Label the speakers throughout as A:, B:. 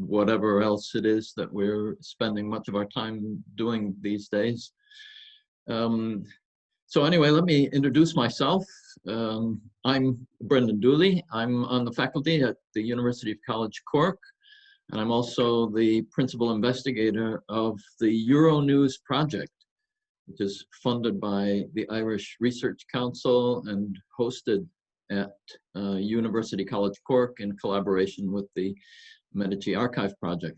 A: whatever else it is that we're spending much of our time doing these days. So anyway, let me introduce myself. I'm Brendan Dooley. I'm on the faculty at the University of College Cork, and I'm also the principal investigator of the Euronews project, which is funded by the Irish Research Council and hosted at University College Cork in collaboration with the Medici Archive Project.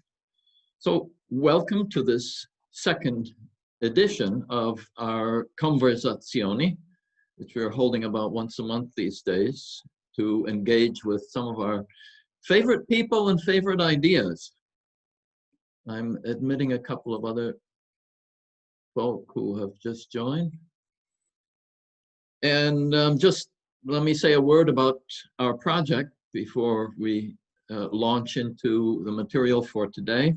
A: So welcome to this second edition of our Conversazioni, which we're holding about once a month these days to engage with some of our favorite people and favorite ideas. I'm admitting a couple of other folk who have just joined. And just let me say a word about our project before we launch into the material for today.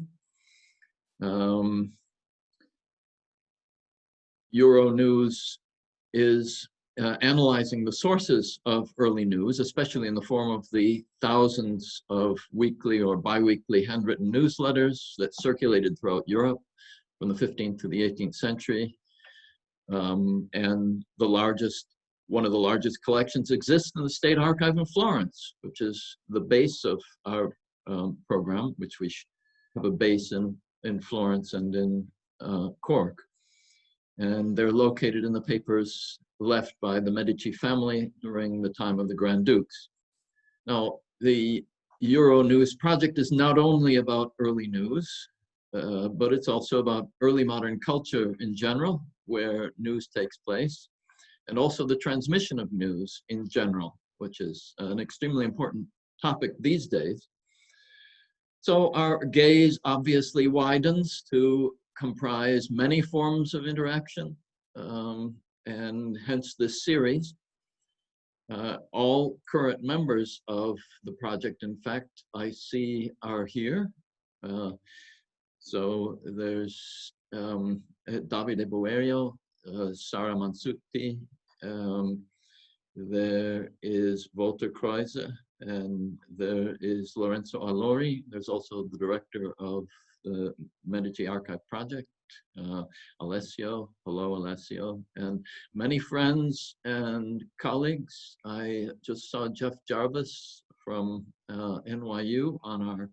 A: Euronews is analyzing the sources of early news, especially in the form of the thousands of weekly or bi-weekly handwritten newsletters that circulated throughout Europe from the 15th to the 18th century. And one of the largest collections exists in the State Archive in Florence, which is the base of our program, which we have a base in Florence and in Cork. And they're located in the papers left by the Medici family during the time of the Grand Dukes. Now, the Euronews project is not only about early news, but it's also about early modern culture in general, where news takes place, and also the transmission of news in general, which is an extremely important topic these days. So our gaze obviously widens to comprise many forms of interaction, and hence this series. All current members of the project, in fact, I see are here. So there's Davide Boerio, Sara Mansutti, there is Walter Kreuze, and there is Lorenzo Allori. There's also the director of the Medici Archive Project, Alessio. Hello, Alessio. And many friends and colleagues. I just saw Jeff Jarvis from NYU on our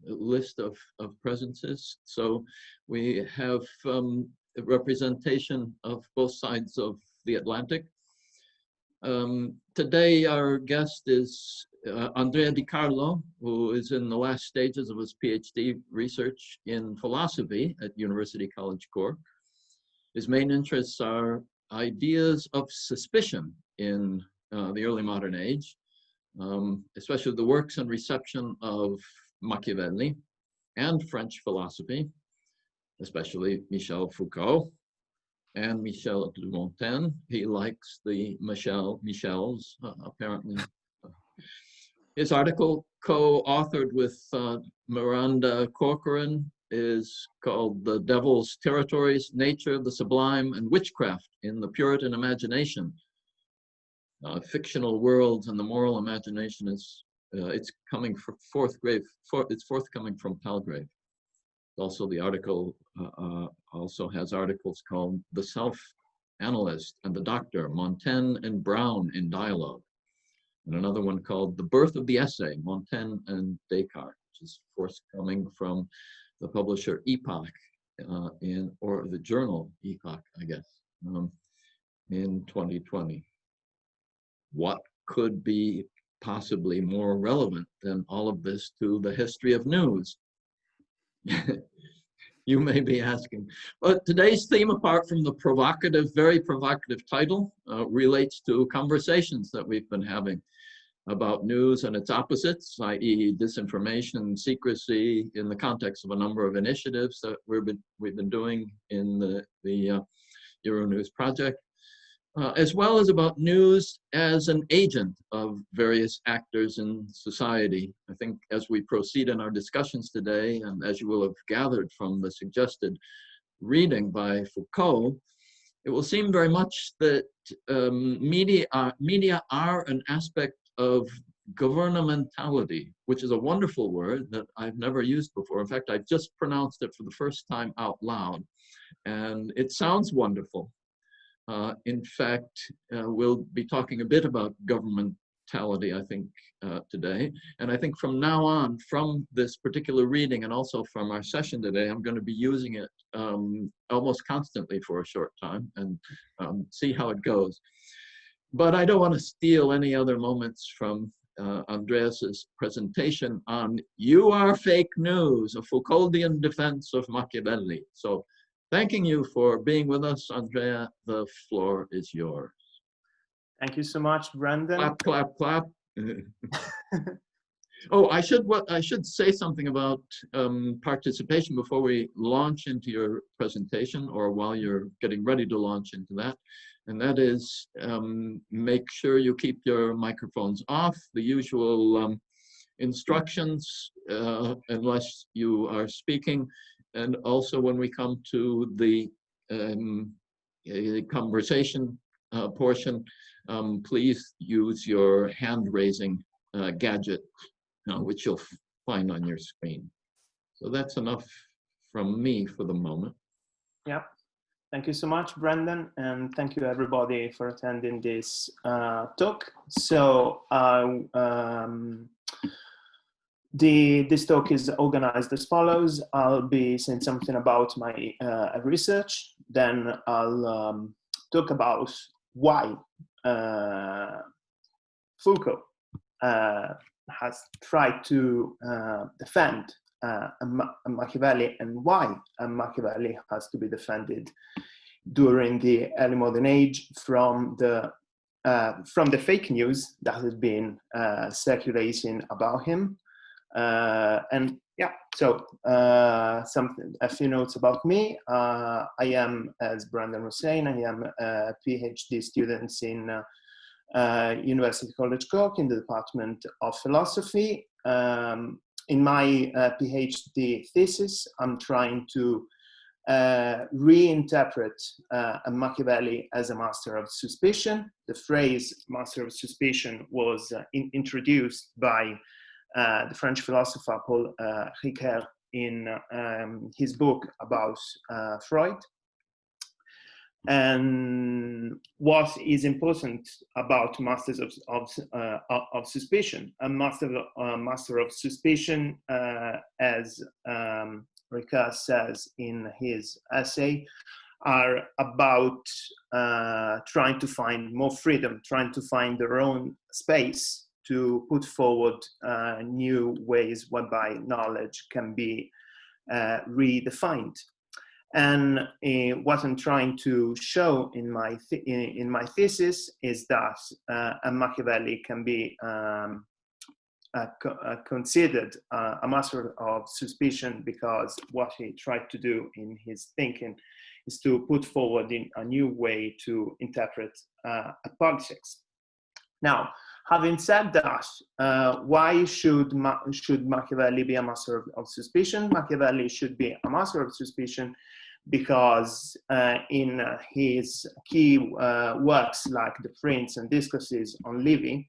A: list of presences. So we have a representation of both sides of the Atlantic. Today our guest is Andrea Di Carlo, who is in the last stages of his PhD research in philosophy at University College Cork. His main interests are ideas of suspicion in the early modern age, especially the works and reception of Machiavelli and French philosophy, especially Michel Foucault and Michel de Montaigne. He likes the Michels, apparently. His article, co-authored with Miranda Corcoran, is called The Devil's Territories, Nature, the Sublime, and Witchcraft in the Puritan Imagination. Fictional worlds and the moral imagination is, it's coming from it's forthcoming from Palgrave. Also, the article also has articles called The Self-Analyst and the Doctor, Montaigne and Brown in Dialogue. And another one called The Birth of the Essay, Montaigne and Descartes, which is forthcoming from the publisher Epoch, or the journal Epoch, I guess, in 2020. What could be possibly more relevant than all of this to the history of news? You may be asking. But today's theme, apart from the provocative, very provocative title, relates to conversations that we've been having about news and its opposites, i.e. disinformation, secrecy, in the context of a number of initiatives that we've been doing in the Euronews project, as well as about news as an agent of various actors in society. I think as we proceed in our discussions today, and as you will have gathered from the suggested reading by Foucault, it will seem very much that media are an aspect of governmentality, which is a wonderful word that I've never used before. In fact, I've just pronounced it for the first time out loud, and it sounds wonderful. In fact, we'll be talking a bit about governmentality, I think, today. And I think from now on, from this particular reading and also from our session today, I'm going to be using it almost constantly for a short time and see how it goes. But I don't want to steal any other moments from Andreas's presentation on "You Are Fake News, a Foucauldian defense of Machiavelli." So thanking you for being with us, Andrea. The floor is yours.
B: Thank you so much, Brandon.
A: Clap, clap, clap. Oh, I should say something about participation before we launch into your presentation, or while you're getting ready to launch into that. And that is, make sure you keep your microphones off, the usual instructions, unless you are speaking. And also when we come to the conversation portion, please use your hand-raising gadget, which you'll find on your screen. So that's enough from me for the moment.
B: Yeah. Thank you so much, Brandon, and thank you everybody for attending this talk. So this talk is organized as follows. I'll be saying something about my research, then I'll talk about why Foucault has tried to defend Machiavelli, and why Machiavelli has to be defended during the early modern age from the fake news that has been circulating about him. And yeah, so a few notes about me. I am, as Brandon was saying, I am a PhD student in University College Cork in the Department of Philosophy. In my PhD thesis, I'm trying to reinterpret Machiavelli as a master of suspicion. The phrase master of suspicion was introduced by the French philosopher Paul Ricoeur in his book about Freud. And what is important about masters of suspicion? A master of suspicion, as Ricoeur says in his essay, are about trying to find more freedom, trying to find their own space to put forward new ways whereby knowledge can be redefined. And what I'm trying to show in my thesis is that Machiavelli can be considered a master of suspicion, because what he tried to do in his thinking is to put forward in a new way to interpret politics. Now, having said that, why should Machiavelli be a master of suspicion? Machiavelli should be a master of suspicion because in his key works like The Prince and Discourses on Living,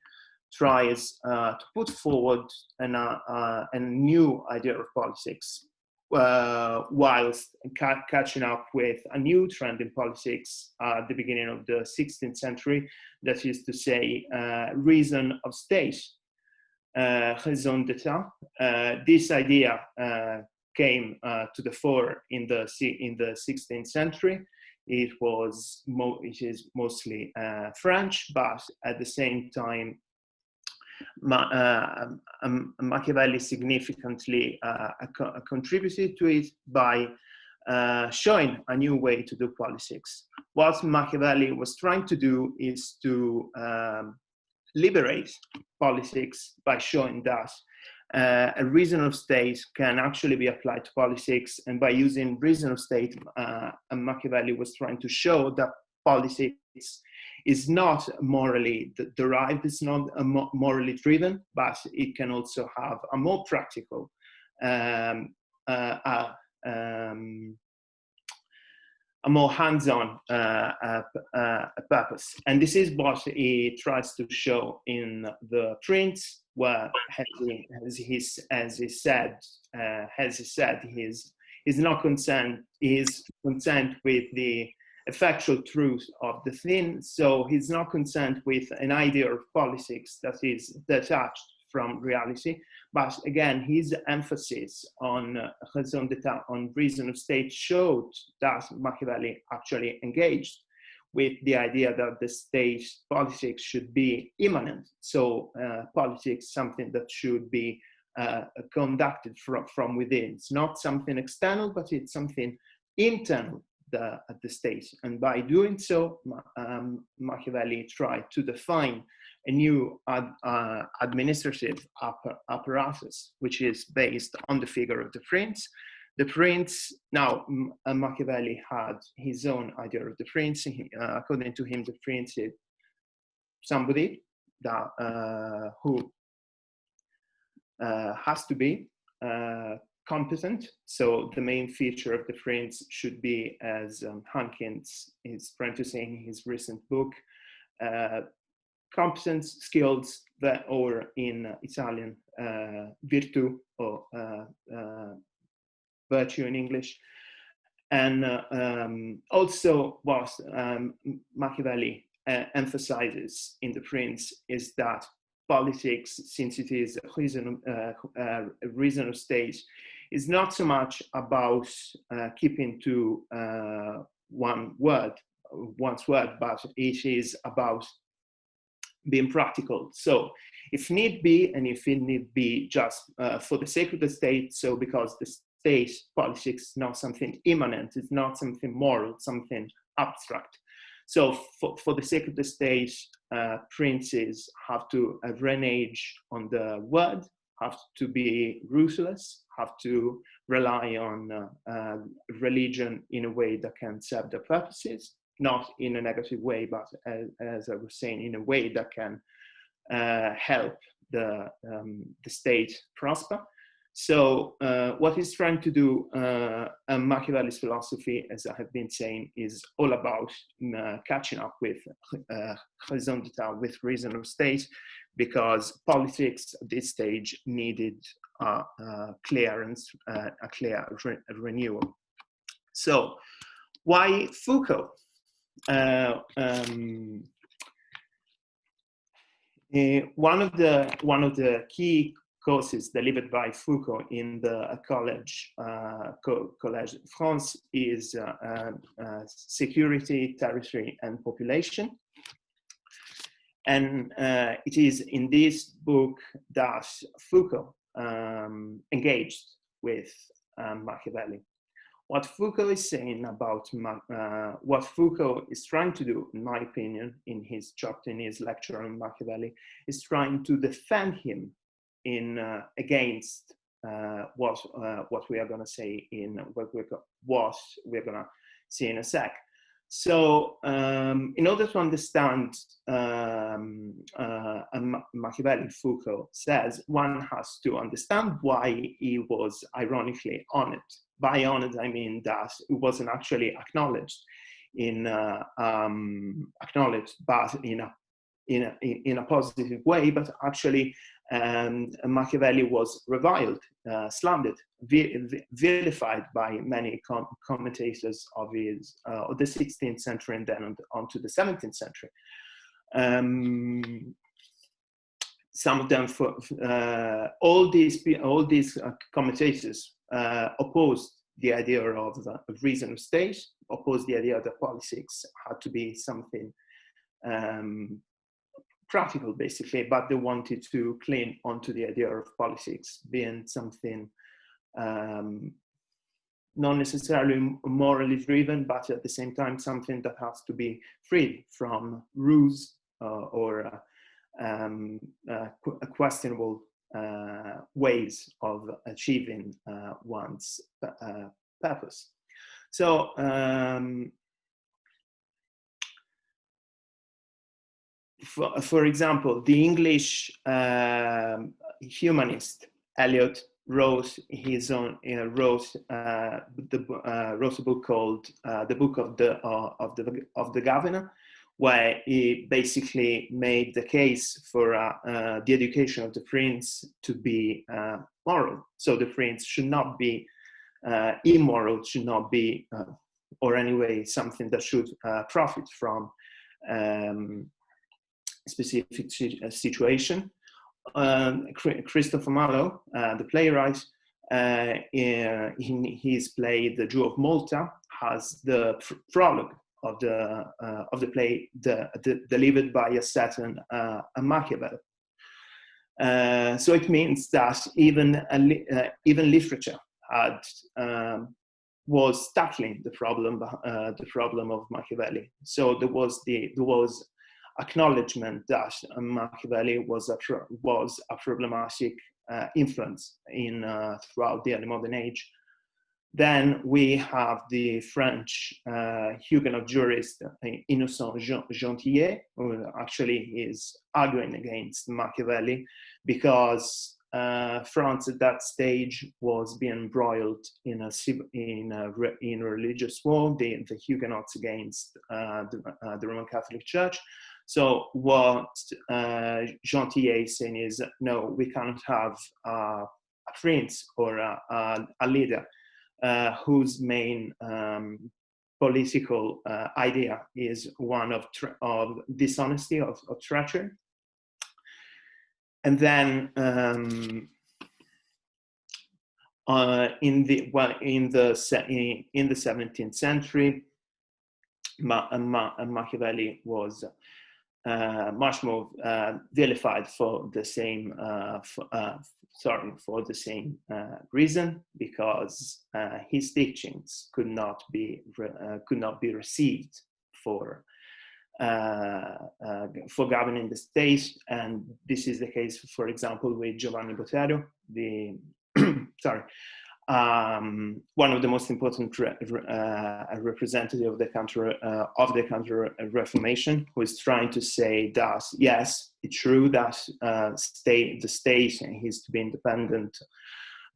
B: tries to put forward a new idea of politics, whilst catching up with a new trend in politics at the beginning of the 16th century, that is to say, reason of state, raison d'etat. This idea came to the fore in the 16th century. It is mostly French, but at the same time, Machiavelli significantly contributed to it by showing a new way to do politics. What Machiavelli was trying to do is to liberate politics by showing that a reason of state can actually be applied to politics, and by using reason of state, Machiavelli was trying to show that politics is not morally derived, it's not morally driven, but it can also have a more practical a more hands-on purpose. And this is what he tries to show in The Prince where, as he said, he's not concerned. He's concerned with the effectual truth of the thing. So he's not concerned with an idea of politics that is detached from reality. But again, his emphasis on raison d'etat, on reason of state, showed that Machiavelli actually engaged with the idea that the state politics should be immanent. So politics, something that should be conducted from within. It's not something external, but it's something internal at the state. And by doing so, Machiavelli tried to define a new administrative apparatus, which is based on the figure of the prince. The prince, now Machiavelli had his own idea of the prince. According to him, the prince is somebody that who has to be competent. So the main feature of the prince should be, as Hankins is trying to say in his recent book, competence, skills, or in Italian, virtù, or virtue in English. And also what Machiavelli emphasizes in the prince is that politics, since it is a reason of state, is not so much about keeping to one's word, but it is about being practical. So if need be, and if it need be just for the sake of the state, so because the state politics is not something immanent, it's not something moral, something abstract. So for the sake of the state, princes have to renege on the word, have to be ruthless, have to rely on religion in a way that can serve their purposes, not in a negative way, but as I was saying, in a way that can help the state prosper. So what he's trying to do, Machiavelli's philosophy, as I have been saying, is all about catching up with raison d'etat, with reason of state, because politics at this stage needed clearance, a clear renewal. So why Foucault? One of the key courses delivered by Foucault in the Collège de France is security, territory, and population. And it is in this book that Foucault engaged with Machiavelli. What Foucault is saying about what Foucault is trying to do, in my opinion, in his chapter, in his lecture on Machiavelli, is trying to defend him against what we are going to say in what we're going to see in a sec. So, in order to understand Machiavelli, Foucault says one has to understand why he was ironically honored. By honored, I mean that it wasn't actually acknowledged but in a positive way, but actually Machiavelli was reviled, slandered, vilified by many commentators of the 16th century and then onto the 17th century. Some of them, all these commentators opposed the idea of reason of state, opposed the idea that politics had to be something practical, basically, but they wanted to cling onto the idea of politics being something not necessarily morally driven, but at the same time something that has to be freed from rules or questionable ways of achieving one's purpose. So for example, the English humanist Eliot wrote a book called "The Book of the Governor," where he basically made the case for the education of the prince to be moral. So the prince should not be immoral, should not be, or anyway, something that should profit from specific situation. Christopher Marlowe, the playwright, in his play The Jew of Malta, has the prologue of the play delivered by a certain Machiavelli. So it means that even literature had was tackling the problem of Machiavelli. So there was acknowledgement that Machiavelli was a problematic influence in throughout the early modern age. Then we have the French Huguenot jurist Innocent Gentillet, who actually is arguing against Machiavelli because France at that stage was being embroiled in a religious war, the Huguenots against the Roman Catholic Church. So what Gentillet is saying is, no, we cannot have a prince or a leader whose main political idea is one of dishonesty, of treachery. And then in the 17th century, Machiavelli was much more vilified for the same reason, because his teachings could not be received for governing the state. And this is the case, for example, with Giovanni Botero, the one of the most important representative of the Counter-Reformation, who is trying to say that, yes, it's true that the state is to be independent,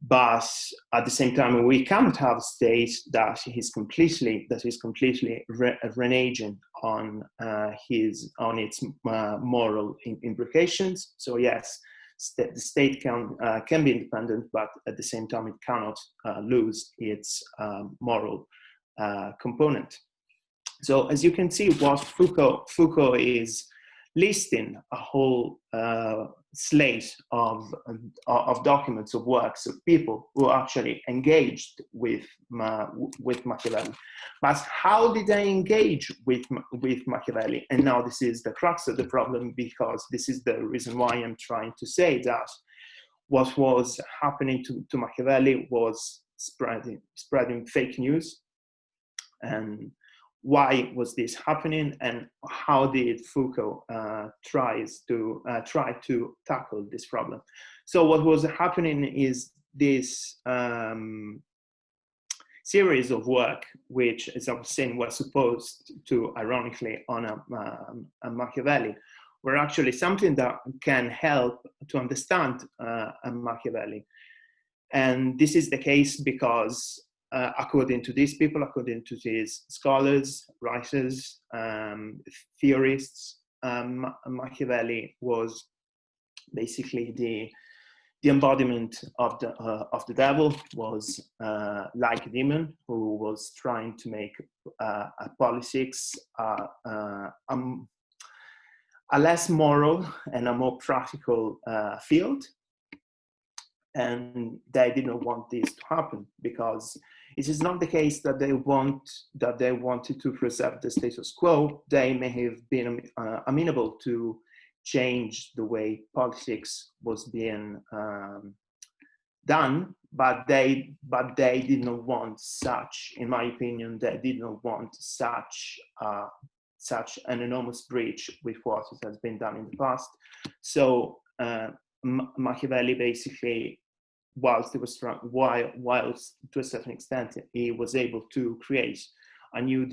B: but at the same time, we cannot have a state that is completely reneging on its moral implications. So yes, the state can be independent, but at the same time, it cannot lose its moral component. So as you can see, what Foucault is listing a whole slate of documents, of works, of people who actually engaged with Machiavelli. But how did they engage with Machiavelli? And now this is the crux of the problem, because this is the reason why I'm trying to say that what was happening to Machiavelli was spreading fake news. And why was this happening, and how did Foucault try to tackle this problem? So what was happening is this series of work, which, as I was saying, was supposed to, ironically, honor Machiavelli, were actually something that can help to understand Machiavelly. And this is the case because according to these people, according to these scholars, writers, theorists, Machiavelli was basically the embodiment of the devil, was like a demon who was trying to make politics a less moral and a more practical field. And they did not want this to happen, because it is not the case that they wanted to preserve the status quo. They may have been amenable to change the way politics was being done, but they did not want such, in my opinion, they did not want such an enormous breach with what has been done in the past. So Machiavelli basically, whilst to a certain extent he was able to create a new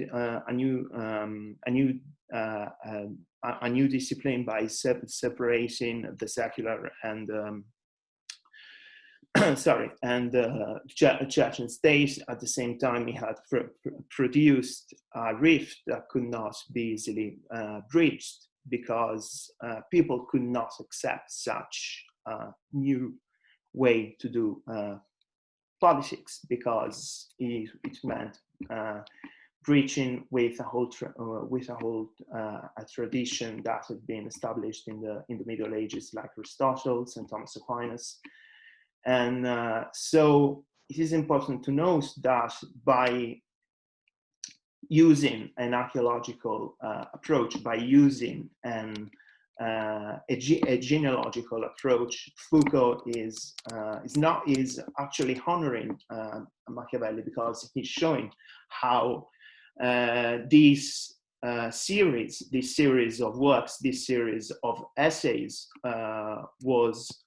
B: discipline by separating the secular and sorry, and church and state. At the same time, he had produced a rift that could not be easily bridged, because people could not accept such a new way to do politics, because it meant breaching with a whole a tradition that had been established in the Middle Ages, like Aristotle, St. Thomas Aquinas. And so it is important to note that by using an archaeological approach, by using a genealogical approach, Foucault is actually honoring Machiavelli, because he's showing how this series of works, this series of essays was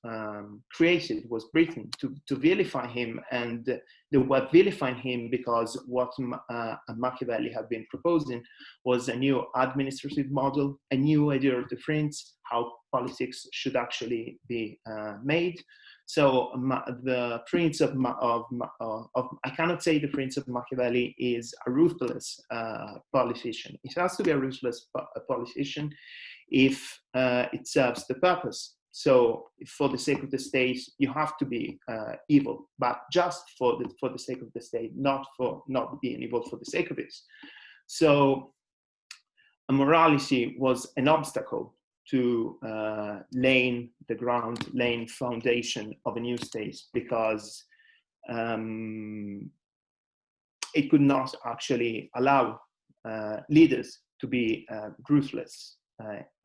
B: created, was written to vilify him. And they were vilifying him because what Machiavelli had been proposing was a new administrative model, a new idea of the prince, how politics should actually be made. So the prince of I cannot say the prince of Machiavelli is a ruthless politician. It has to be a ruthless politician if it serves the purpose. So for the sake of the state, you have to be evil, but just for the sake of the state, not being evil for the sake of it. So morality was an obstacle to laying foundation of a new state, because it could not actually allow leaders to be ruthless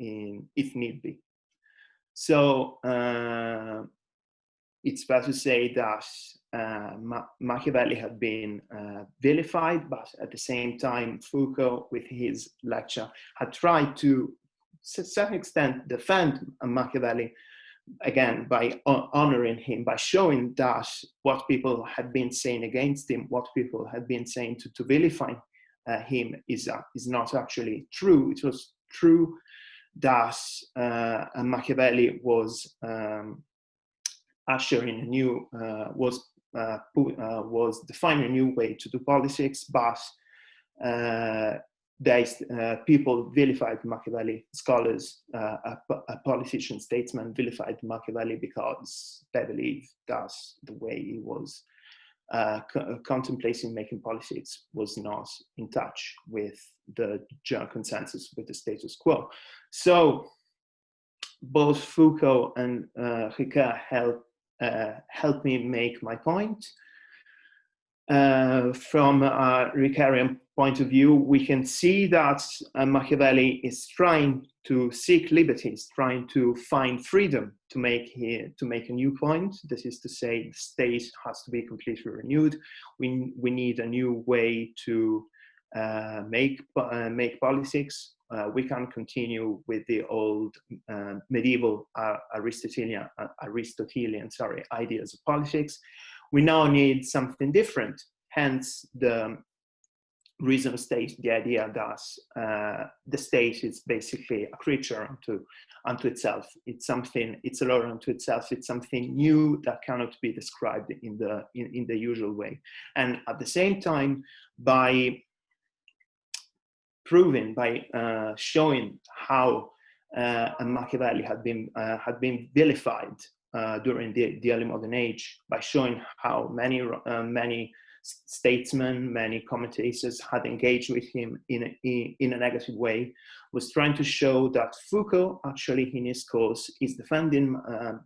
B: if need be. So it's fair to say that Machiavelli had been vilified, but at the same time, Foucault, with his lecture, had tried to, to a certain extent, defend Machiavelli, again, by honoring him, by showing that what people had been saying against him, what people had been saying to vilify him is not actually true. It was true that Machiavelli was ushering a new, was defining a new way to do politics, but people vilified Machiavelli, scholars, politicians, statesmen vilified Machiavelli because they believe that the way he was contemplating making politics was not in touch with the general consensus, with the status quo. So both Foucault and Ricard helped me make my point. From a Ricardian point of view, we can see that Machiavelli is trying to seek liberties, trying to find freedom to make a new point. This is to say, the state has to be completely renewed. We need a new way to make politics. We can't continue with the old medieval Aristotelian ideas of politics. We now need something different. Hence the reason of state, the idea that the state is basically a creature unto itself. It's a law unto itself. It's something new that cannot be described in the usual way. And at the same time, by proving, by showing how Machiavelli had been vilified during the early modern age, by showing how many statesmen, many commentators had engaged with him in a negative way, was trying to show that Foucault, actually in his course, is defending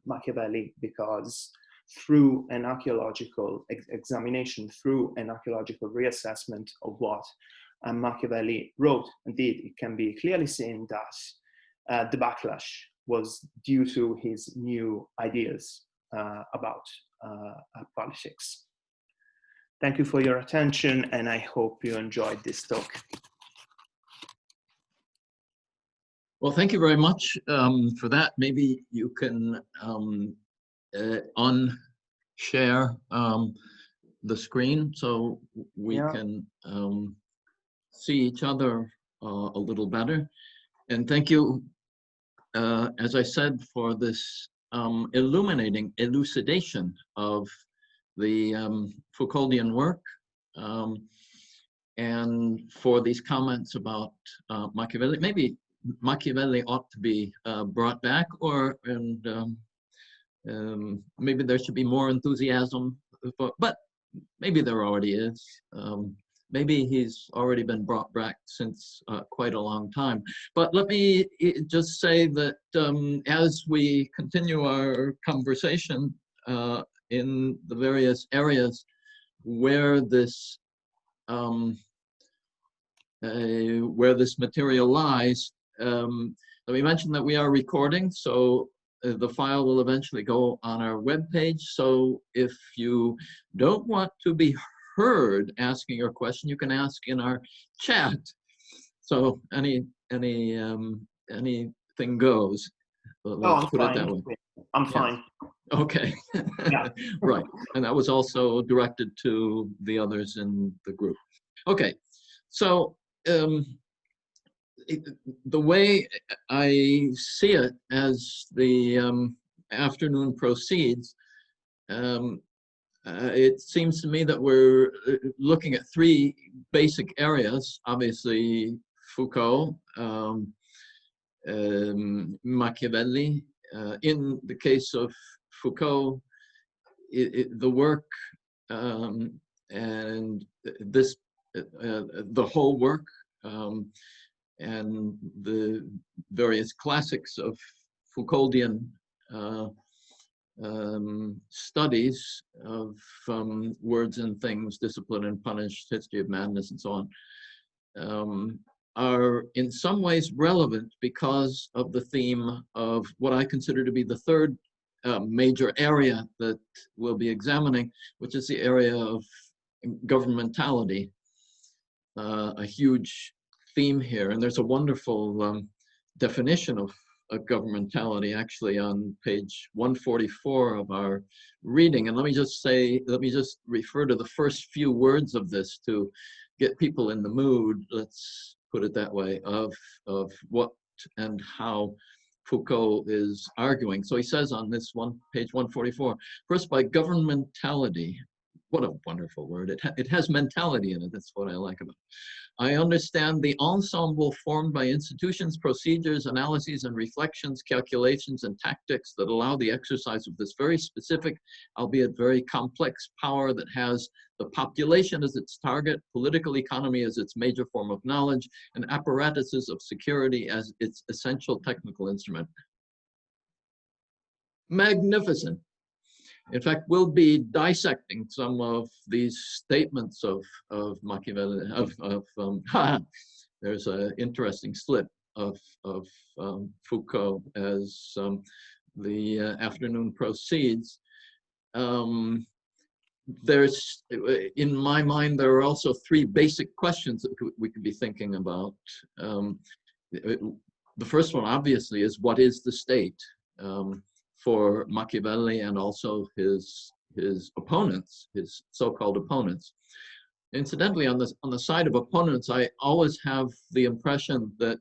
B: Machiavelli because through an archaeological examination, through an archaeological reassessment of what Machiavelli wrote, indeed, it can be clearly seen that the backlash was due to his new ideas about politics. Thank you for your attention, and I hope you enjoyed this talk.
A: Well, thank you very much for that. Maybe you can unshare the screen so we can see each other a little better. And thank you, as I said, for this illuminating, elucidation of the Foucauldian work, and for these comments about Machiavelli. Maybe Machiavelli ought to be brought back, or maybe there should be more enthusiasm, but maybe there already is. Maybe he's already been brought back since quite a long time. But let me just say that as we continue our conversation in the various areas where this material lies, let me mention that we are recording, so the file will eventually go on our webpage. So if you don't want to be heard asking your question, you can ask in our chat. So anything goes. Let's put it that way.
B: I'm fine.
A: Okay.
B: Yeah.
A: Right. And that was also directed to the others in the group. Okay. So the way I see it as the afternoon proceeds, it seems to me that we're looking at three basic areas. Obviously, Foucault, Machiavelli. In the case of Foucault, the work and this, the whole work and the various classics of Foucauldian studies of words and things, discipline and punished, history of madness, and so on, are in some ways relevant because of the theme of what I consider to be the third major area that we'll be examining, which is the area of governmentality, a huge theme here. And there's a wonderful definition of governmentality actually on page 144 of our reading. And let me just refer to the first few words of this to get people in the mood, let's put it that way, of what and how Foucault is arguing. So he says on this one, page 144, first, by governmentality, what a wonderful word. It has mentality in it. That's what I like about it. I understand the ensemble formed by institutions, procedures, analyses, and reflections, calculations, and tactics that allow the exercise of this very specific, albeit very complex power that has the population as its target, political economy as its major form of knowledge, and apparatuses of security as its essential technical instrument. Magnificent. In fact, we'll be dissecting some of these statements of Machiavelli, there's an interesting slip of Foucault as the afternoon proceeds. There's, in my mind, there are also three basic questions that we could be thinking about. The first one, obviously, is what is the state? For Machiavelli and also his opponents, his so-called opponents. Incidentally, on the side of opponents, I always have the impression that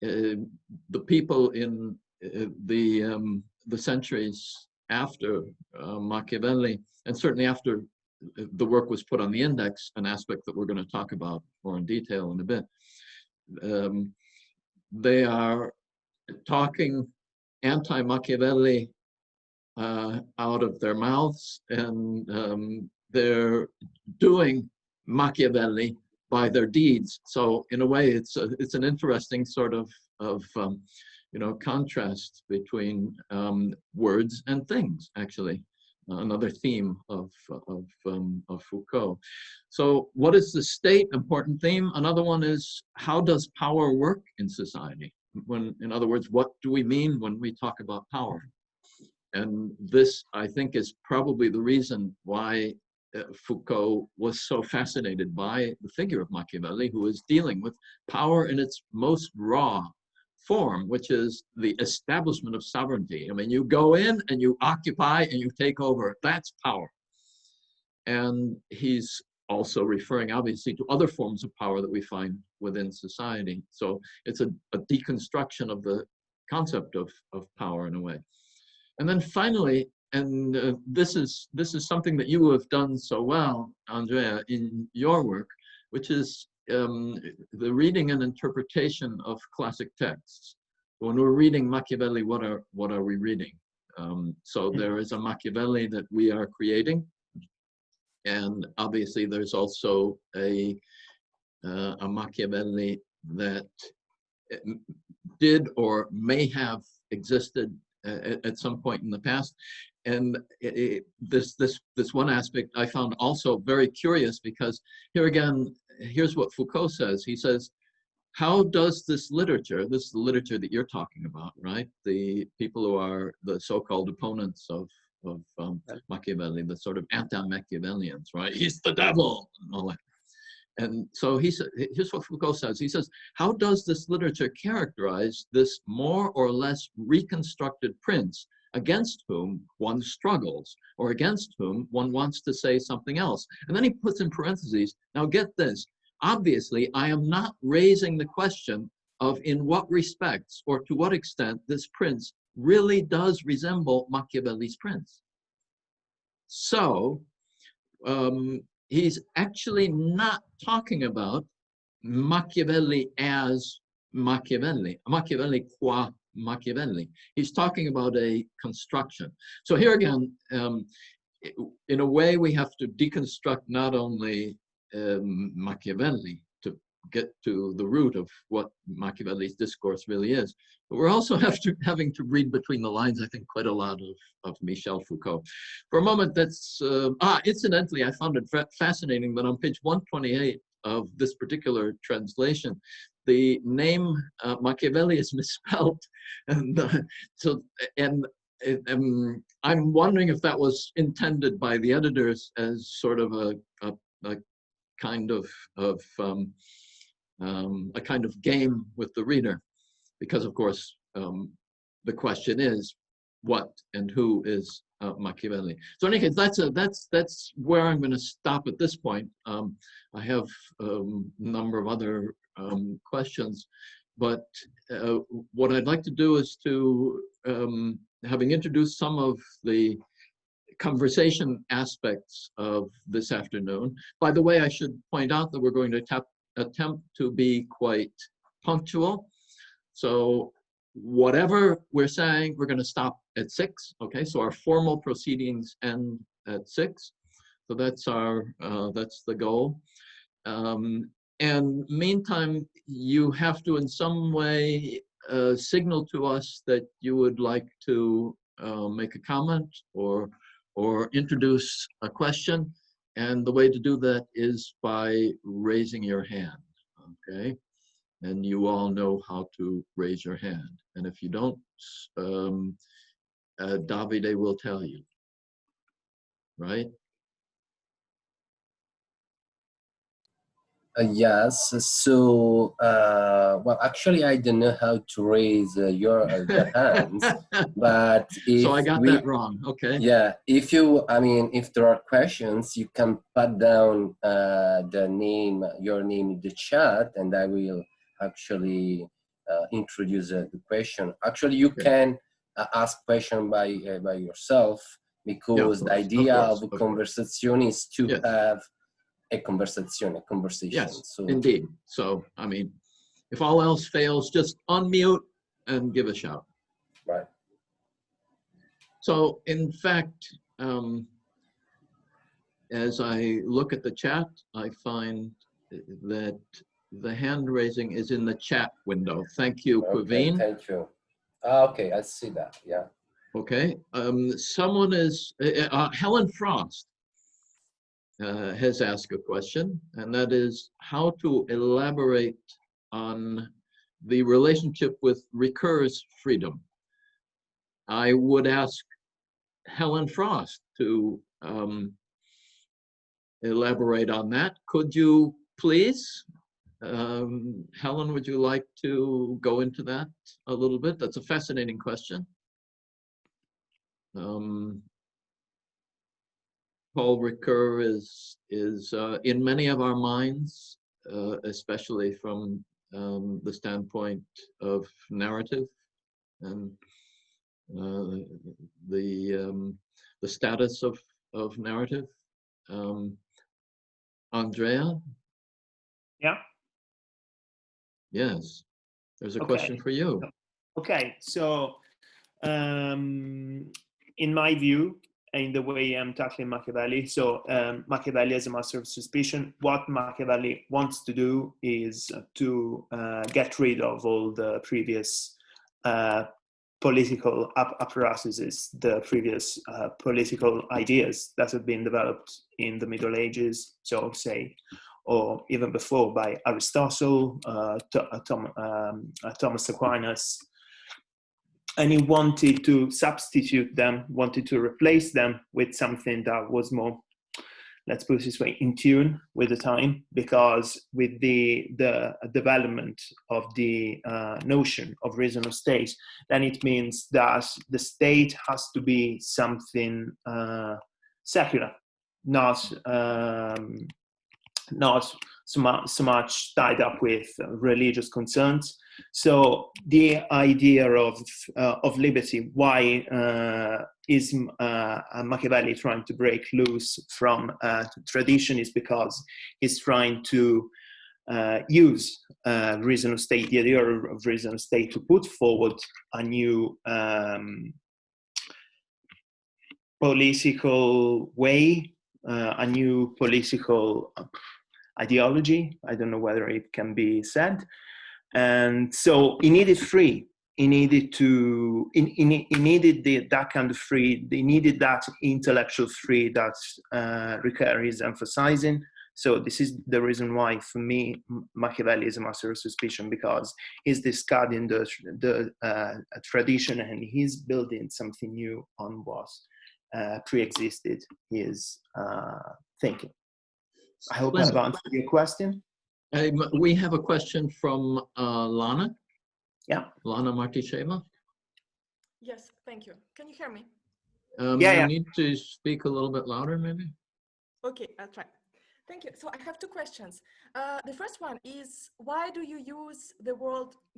A: the people in the centuries after Machiavelli, and certainly after the work was put on the index, an aspect that we're going to talk about more in detail in a bit, they are talking anti-Machiavelli out of their mouths, and they're doing Machiavelli by their deeds. So in a way, it's an interesting sort of contrast between words and things. Actually, another theme of Foucault. So, what is the state? Important theme. Another one is, how does power work in society? In other words, what do we mean when we talk about power? And this, I think, is probably the reason why Foucault was so fascinated by the figure of Machiavelli, who is dealing with power in its most raw form, which is the establishment of sovereignty. I mean, you go in and you occupy and you take over. That's power. And he's also referring, obviously, to other forms of power that we find within society. So it's a deconstruction of the concept of power in a way. And then finally, and this is something that you have done so well, Andrea, in your work, which is the reading and interpretation of classic texts. When we're reading Machiavelli, what are we reading? So there is a Machiavelli that we are creating, and obviously there's also a Machiavelli that did or may have existed at some point in the past. And this one aspect I found also very curious, because here again, here's what Foucault says. He says, how does this literature, this is the literature that you're talking about, right? The people who are the so-called opponents of Machiavelli, the sort of anti-Machiavellians, right? He's the devil and all that. And so he said, here's what Foucault says. He says, how does this literature characterize this more or less reconstructed prince against whom one struggles, or against whom one wants to say something else? And then he puts in parentheses, now get this, obviously I am not raising the question of in what respects or to what extent this prince really does resemble Machiavelli's prince. So, he's actually not talking about Machiavelli as Machiavelli, Machiavelli qua Machiavelli. He's talking about a construction. So here again, in a way, we have to deconstruct not only Machiavelli to get to the root of what Machiavelli's discourse really is, but we're also having to read between the lines, I think, quite a lot of Michel Foucault. For a moment, that's, incidentally, I found it fascinating that on page 128 of this particular translation, the name Machiavelli is misspelled. And I'm wondering if that was intended by the editors as sort of a kind of game with the reader, because of course the question is what and who is Machiavelli. So in any case, that's where I'm going to stop at this point. I have a number of other questions, but what I'd like to do is to, having introduced some of the conversation aspects of this afternoon. By the way, I should point out that we're going to attempt to be quite punctual. So whatever we're saying, we're going to stop at 6. Okay, so our formal proceedings end at 6. So that's the goal. And meantime, you have to in some way signal to us that you would like to make a comment or introduce a question. And the way to do that is by raising your hand, okay? And you all know how to raise your hand. And if you don't, Davide will tell you, right?
C: Yes. So, well, actually, I don't know how to raise the hands, but if
A: so I got that wrong. Okay.
C: Yeah. If there are questions, you can put down your name in the chat, and I will actually introduce the question. Actually, you can ask question by yourself, because the idea of a conversation is to have a conversation.
A: Yes,
C: So,
A: indeed. So, I mean, if all else fails, just unmute and give a shout.
C: Right.
A: So, in fact, as I look at the chat, I find that the hand raising is in the chat window. Thank you, Praveen.
C: Thank you. Okay, I see that. Yeah.
A: Okay. Someone is Helen Frost. Has asked a question, and that is how to elaborate on the relationship with Ricoeur's freedom. I would ask Helen Frost to elaborate on that. Could you please? Helen, would you like to go into that a little bit? That's a fascinating question. Paul Ricoeur is in many of our minds, especially from the standpoint of narrative, and the status of narrative. Andrea?
B: Yeah.
A: Yes, there's a
B: Okay.
A: question for you.
B: Okay, so in my view, in the way I'm tackling Machiavelli, so Machiavelli as a master of suspicion, what Machiavelli wants to do is to get rid of all the previous political apparatuses, the previous political ideas that have been developed in the Middle Ages, so say, or even before by Aristotle, Thomas Aquinas. And he wanted to substitute them, wanted to replace them with something that was more, let's put it this way, in tune with the time, because with the development of the notion of reason of state, then it means that the state has to be something secular, not so much tied up with religious concerns. So the idea of liberty, why is Machiavelli trying to break loose from tradition, is because he's trying to use reason of state, the idea of reason of state, to put forward a new political way, a new political ideology. I don't know whether it can be said. And so he needed free. He needed to. He needed that kind of free. He needed that intellectual free that Ricoeur is emphasizing. So this is the reason why, for me, Machiavelli is a master of suspicion, because he's discarding the tradition and he's building something new on what pre-existed his thinking. I hope I've answered your question.
A: We have a question from Lana.
B: Yeah.
A: Lana Marticheva.
D: Yes, thank you. Can you hear me?
B: Yeah.
A: You need to speak a little bit louder, maybe.
D: Okay, I'll try. Thank you. So I have two questions. The first one is, why do you use the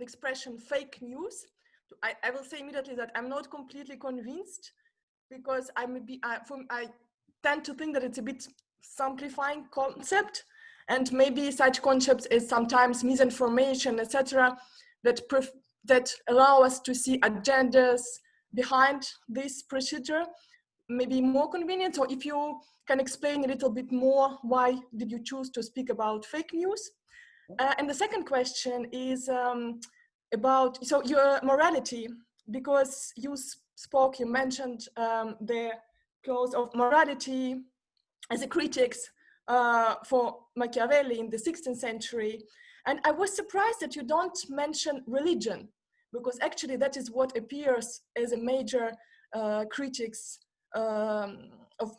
D: expression fake news? I will say immediately that I'm not completely convinced, because I tend to think that it's a bit simplifying concept, and maybe such concepts as sometimes misinformation, etc., that allow us to see agendas behind this procedure, maybe more convenient. So if you can explain a little bit more, why did you choose to speak about fake news? And the second question is about your morality, because you mentioned the clause of morality as a critics for Machiavelli in the 16th century. And I was surprised that you don't mention religion, because actually that is what appears as a major critics of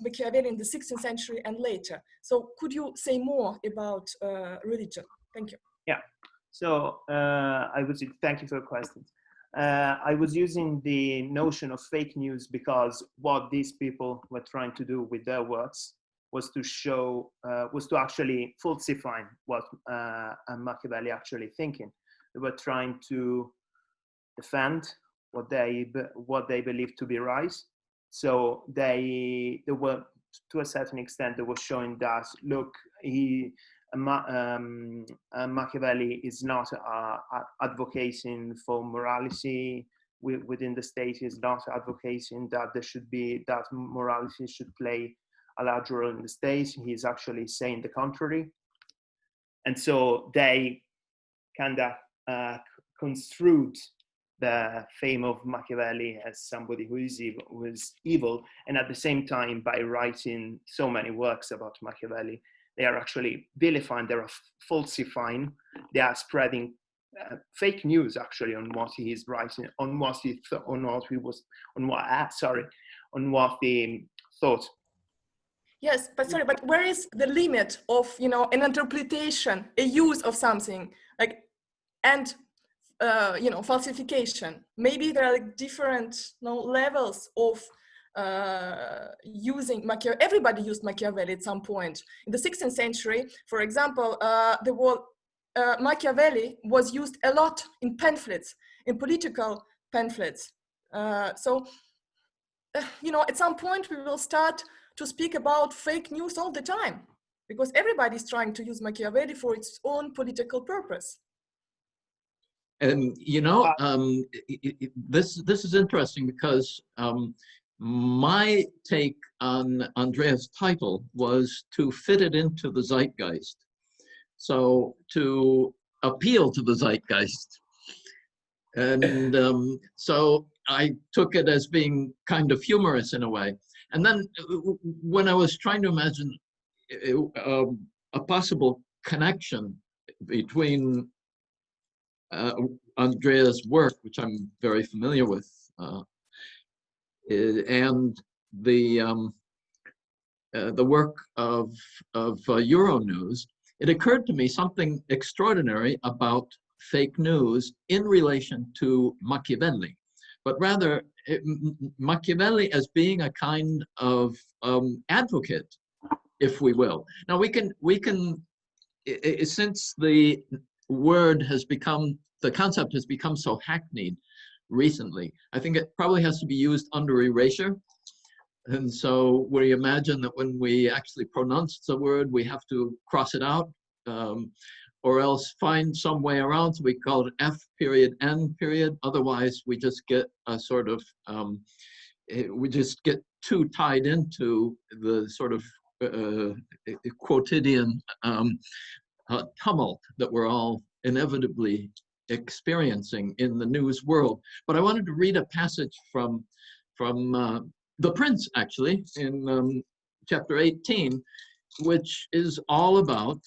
D: Machiavelli in the 16th century and later. So could you say more about religion? Thank you.
B: Yeah. So thank you for the questions. I was using the notion of fake news because what these people were trying to do with their works was to actually falsify what Machiavelli actually thinking. They were trying to defend what they believed to be right. So they were, to a certain extent, they were showing that, look, Machiavelli is not advocating for morality within the state. Is not advocating that morality should play a large role in the state. He's actually saying the contrary. And so they kind of construed the fame of Machiavelli as somebody who is evil, and at the same time, by writing so many works about Machiavelli, they are actually vilifying, they are falsifying, they are spreading fake news actually on what he is writing, on what he thought.
D: Yes, but where is the limit of an interpretation, a use of something and falsification? Maybe there are different levels of using Machiavelli. Everybody used Machiavelli at some point. In the 16th century, for example, the word Machiavelli was used a lot in pamphlets, in political pamphlets. You know, at some point we will start to speak about fake news all the time, because everybody's trying to use Machiavelli for its own political purpose.
A: And you know, this is interesting because my take on Andrea's title was to fit it into the zeitgeist. So to appeal to the zeitgeist. And so I took it as being kind of humorous in a way. And then when I was trying to imagine a possible connection between Andrea's work, which I'm very familiar with, and the work of Euronews, it occurred to me something extraordinary about fake news in relation to Machiavelli, but rather Machiavelli as being a kind of advocate, if we will. Now we can since the word has become, the concept has become so hackneyed recently, I think it probably has to be used under erasure. And so we imagine that when we actually pronounce the word, we have to cross it out, or else find some way around. So we call it F period, N period. Otherwise, we just get a sort of, we just get too tied into the sort of quotidian tumult that we're all inevitably experiencing in the news world. But I wanted to read a passage from The Prince, actually, in chapter 18, which is all about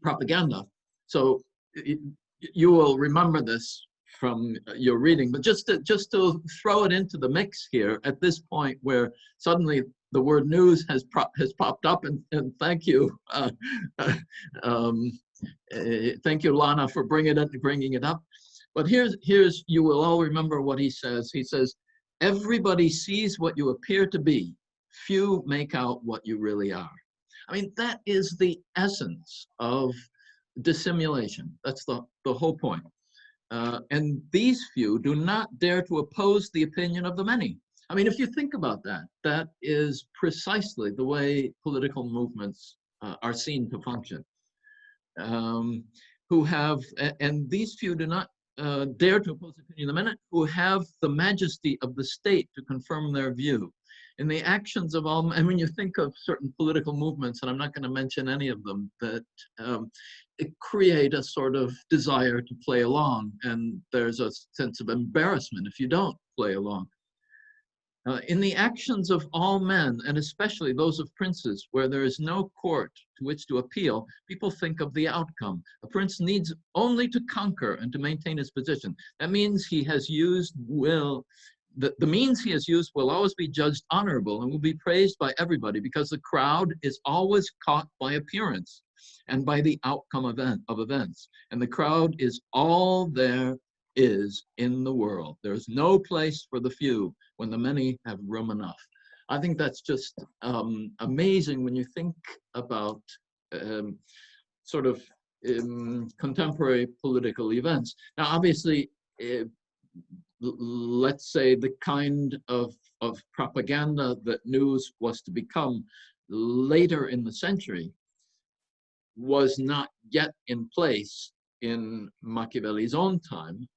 A: propaganda. So you will remember this from your reading, but just to throw it into the mix here at this point where suddenly the word news has popped up, and thank you, thank you, Lana, for bringing it up. But here's you will all remember what he says. He says, "Everybody sees what you appear to be. Few make out what you really are." I mean, that is the essence of dissimulation. That's the whole point. And these few do not dare to oppose the opinion of the many. I mean, if you think about that, that is precisely the way political movements are seen to function. Who have, and these few do not dare to oppose the opinion of the many, who have the majesty of the state to confirm their view. In the actions of all, and when you think of certain political movements, and I'm not going to mention any of them, that create a sort of desire to play along, and there's a sense of embarrassment if you don't play along. In the actions of all men, and especially those of princes, where there is no court to which to appeal, people think of the outcome. A prince needs only to conquer and to maintain his position. That means he has used the means he has used will always be judged honorable and will be praised by everybody, because the crowd is always caught by appearance and by the outcome of events. And the crowd is all there is in the world. There's no place for the few when the many have room enough. I think that's just amazing when you think about sort of contemporary political events. Now, obviously, let's say the kind of propaganda that news was to become later in the century was not yet in place in Machiavelli's own time.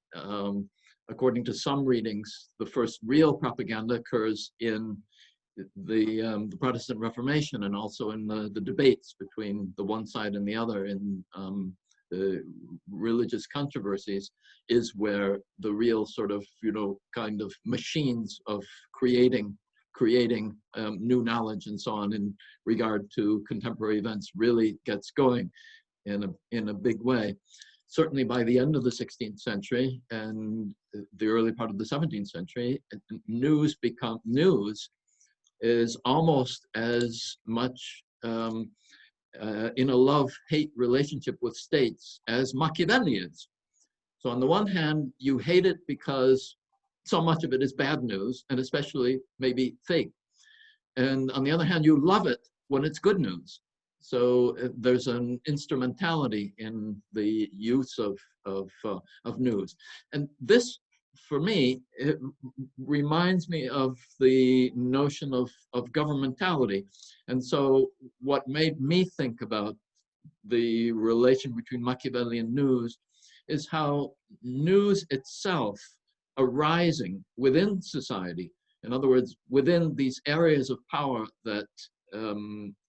A: According to some readings, the first real propaganda occurs in the Protestant Reformation, and also in the debates between the one side and the other in the religious controversies, is where the real sort of, kind of machines of creating new knowledge and so on in regard to contemporary events really gets going in a big way. Certainly by the end of the 16th century and the early part of the 17th century, news is almost as much in a love-hate relationship with states as Machiavelli is. So on the one hand, you hate it because so much of it is bad news, and especially maybe fake. And on the other hand, you love it when it's good news. So there's an instrumentality in the use of news. And this for me, it reminds me of the notion of governmentality. And so what made me think about the relation between Machiavellian news is how news itself arising within society, in other words, within these areas of power that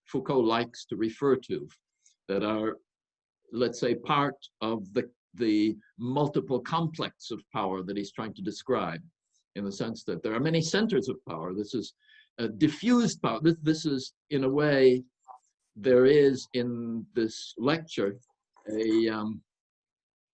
A: Foucault likes to refer to, that are, let's say, part of the multiple complex of power that he's trying to describe, in the sense that there are many centers of power. This is a diffused power. This is, in a way, there is in this lecture a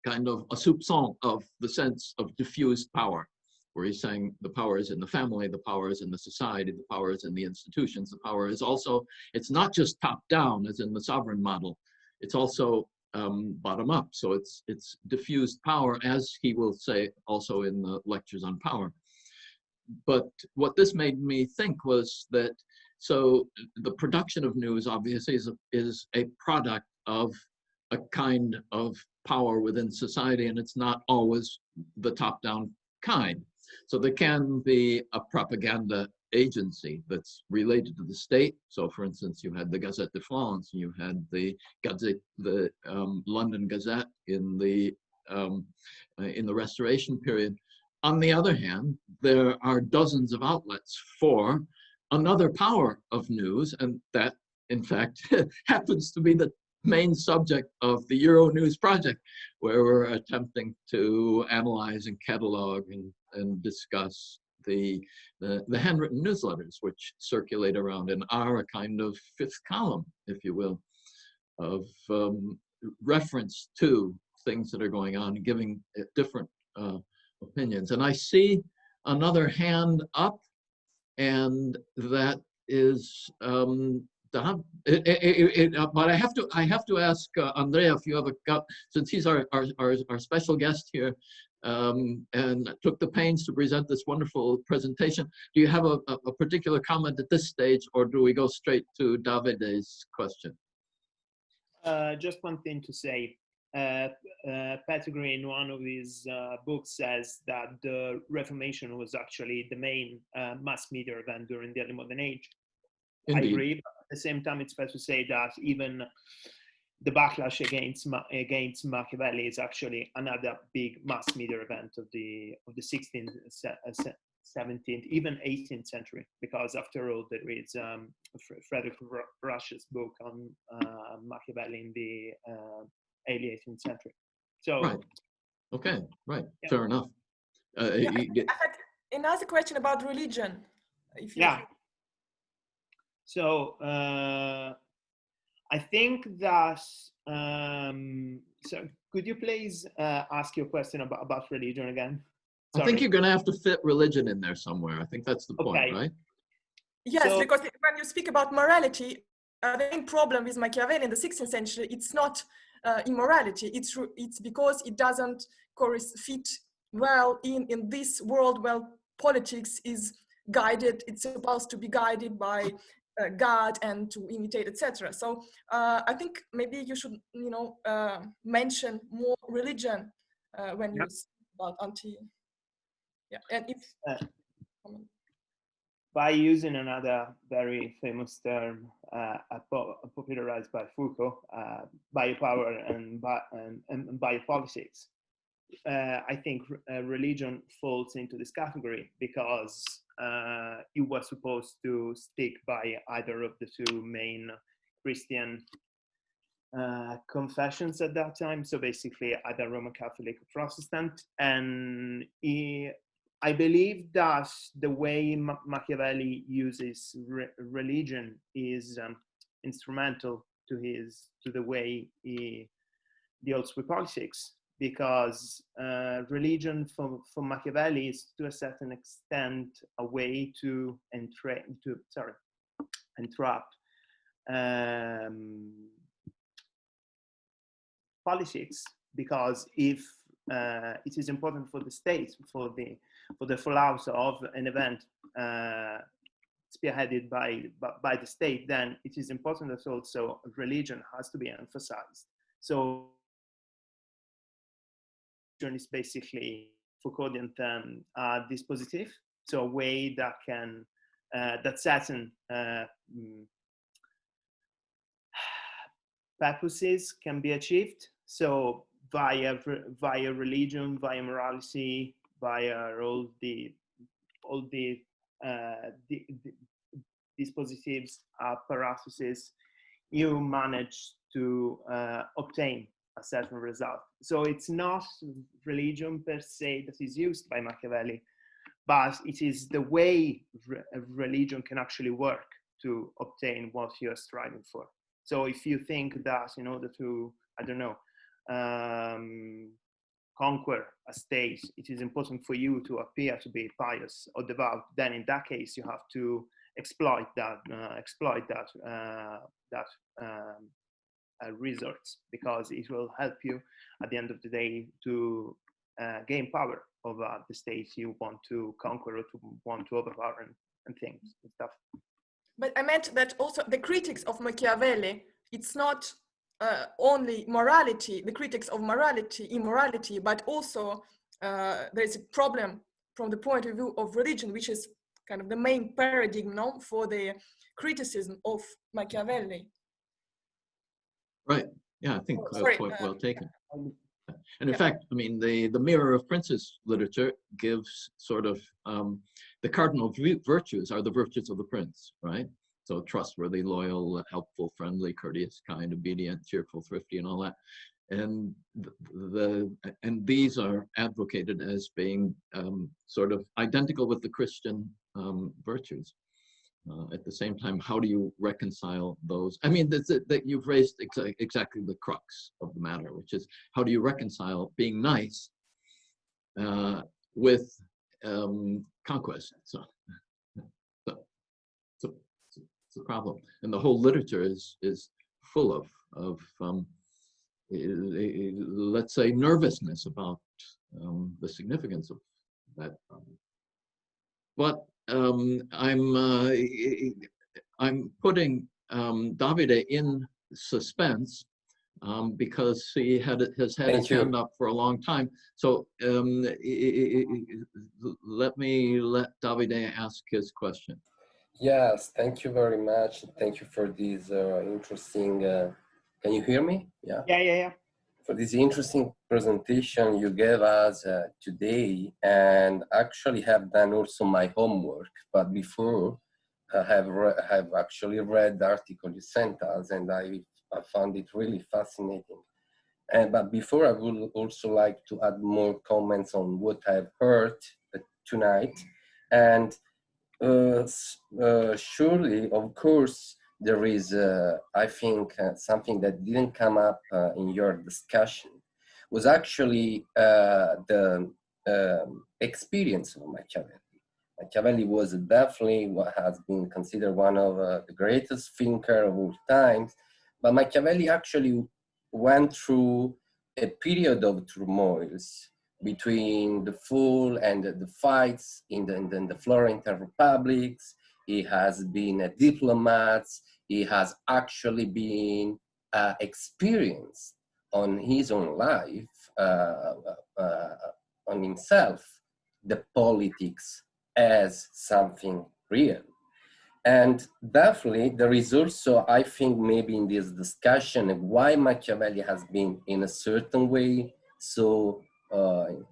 A: kind of a soupçon of the sense of diffused power, where he's saying the power is in the family, the power is in the society, the power is in the institutions, the power is also, it's not just top down as in the sovereign model, it's also bottom up. So it's diffused power, as he will say also in the lectures on power. But what this made me think was that, so the production of news obviously is a product of a kind of power within society, and it's not always the top-down kind. So there can be a propaganda agency that's related to the state. So for instance, you had the Gazette de France, you had the London Gazette in the Restoration period. On the other hand, there are dozens of outlets for another power of news, and that in fact happens to be the main subject of the Euronews project, where we're attempting to analyze and catalog and discuss the handwritten newsletters which circulate around and are a kind of fifth column, if you will, of reference to things that are going on and giving different opinions. And I see another hand up, and that is but I have to ask Andrea if you have since he's our special guest here, and took the pains to present this wonderful presentation. Do you have a particular comment at this stage, or do we go straight to Davide's question?
B: Just one thing to say. Pettigrew, in one of his books, says that the Reformation was actually the main mass media event during the early modern age.
A: Indeed.
B: I agree, but at the same time, it's fair to say that even the backlash against Machiavelli is actually another big mass media event of the 16th, 17th, even 18th century, because after all, there is Frederick Rush's book on Machiavelli in the early 18th century. So,
A: right. Okay, right.
B: Yeah.
A: Fair enough.
D: I had another question about religion. If you
B: So I think that, so could you please ask your question about religion again? Sorry.
A: I think you're going to have to fit religion in there somewhere. I think that's the point, right?
D: Yes, because when you speak about morality, the main problem with Machiavelli in the 16th century, it's not immorality. It's because it doesn't fit well in this world where politics is guided. It's supposed to be guided by God and to imitate, etc. So I think maybe you should, mention more religion when you speak about and if
B: by using another very famous term popularized by Foucault, biopower and biopolitics. I think religion falls into this category because it was supposed to stick by either of the two main Christian confessions at that time. So basically either Roman Catholic or Protestant. And I believe that the way Machiavelli uses religion is instrumental to the way he deals with politics, because religion for Machiavelli is to a certain extent a way to entrap politics, because if it is important for the state, for the fallout of an event spearheaded by the state, then it is important that also religion has to be emphasized. So religion is basically Foucauldian term, dispositive, so a way that can that certain purposes can be achieved. So via religion, via morality, via all the dispositives, apparatuses, you manage to obtain a certain result. So it's not religion per se that is used by Machiavelli, but it is the way religion can actually work to obtain what you're striving for. So if you think that in order to, I don't know, conquer a state, it is important for you to appear to be pious or devout, then in that case you have to exploit that resource, because it will help you at the end of the day to gain power over the states you want to conquer or to want to overpower and things and stuff.
D: But I meant that also the critics of Machiavelli, it's not only morality, the critics of morality, immorality, but also there's a problem from the point of view of religion, which is kind of the main paradigm now for the criticism of Machiavelli.
A: Right. Yeah, I think point well taken. And in
D: yeah.
A: fact, I mean, the Mirror of Princes literature gives sort of the cardinal virtues are the virtues of the prince, right? So trustworthy, loyal, helpful, friendly, courteous, kind, obedient, cheerful, thrifty, and all that. And and these are advocated as being sort of identical with the Christian virtues. At the same time, how do you reconcile those? I mean, that you've raised exactly the crux of the matter, which is how do you reconcile being nice with conquest? So it's a problem, and the whole literature is full of let's say nervousness about the significance of that problem. But I'm putting Davide in suspense because he has had his hand up for a long time. So let Davide ask his question.
C: Yes, thank you very much. Thank you for this interesting. Can you hear me? Yeah.
B: Yeah.
C: For this interesting presentation you gave us today, and actually have done also my homework. But before, I have actually read the article you sent us, and I found it really fascinating. But before, I would also like to add more comments on what I've heard tonight. And surely, of course, there is, I think, something that didn't come up in your discussion was actually the experience of Machiavelli. Machiavelli was definitely what has been considered one of the greatest thinkers of all times, but Machiavelli actually went through a period of turmoils between the fall and the fights in the Florentine republics. He has been a diplomat. He has actually been experienced on his own life, on himself, the politics as something real. And definitely there is also, I think, maybe in this discussion, why Machiavelli has been in a certain way so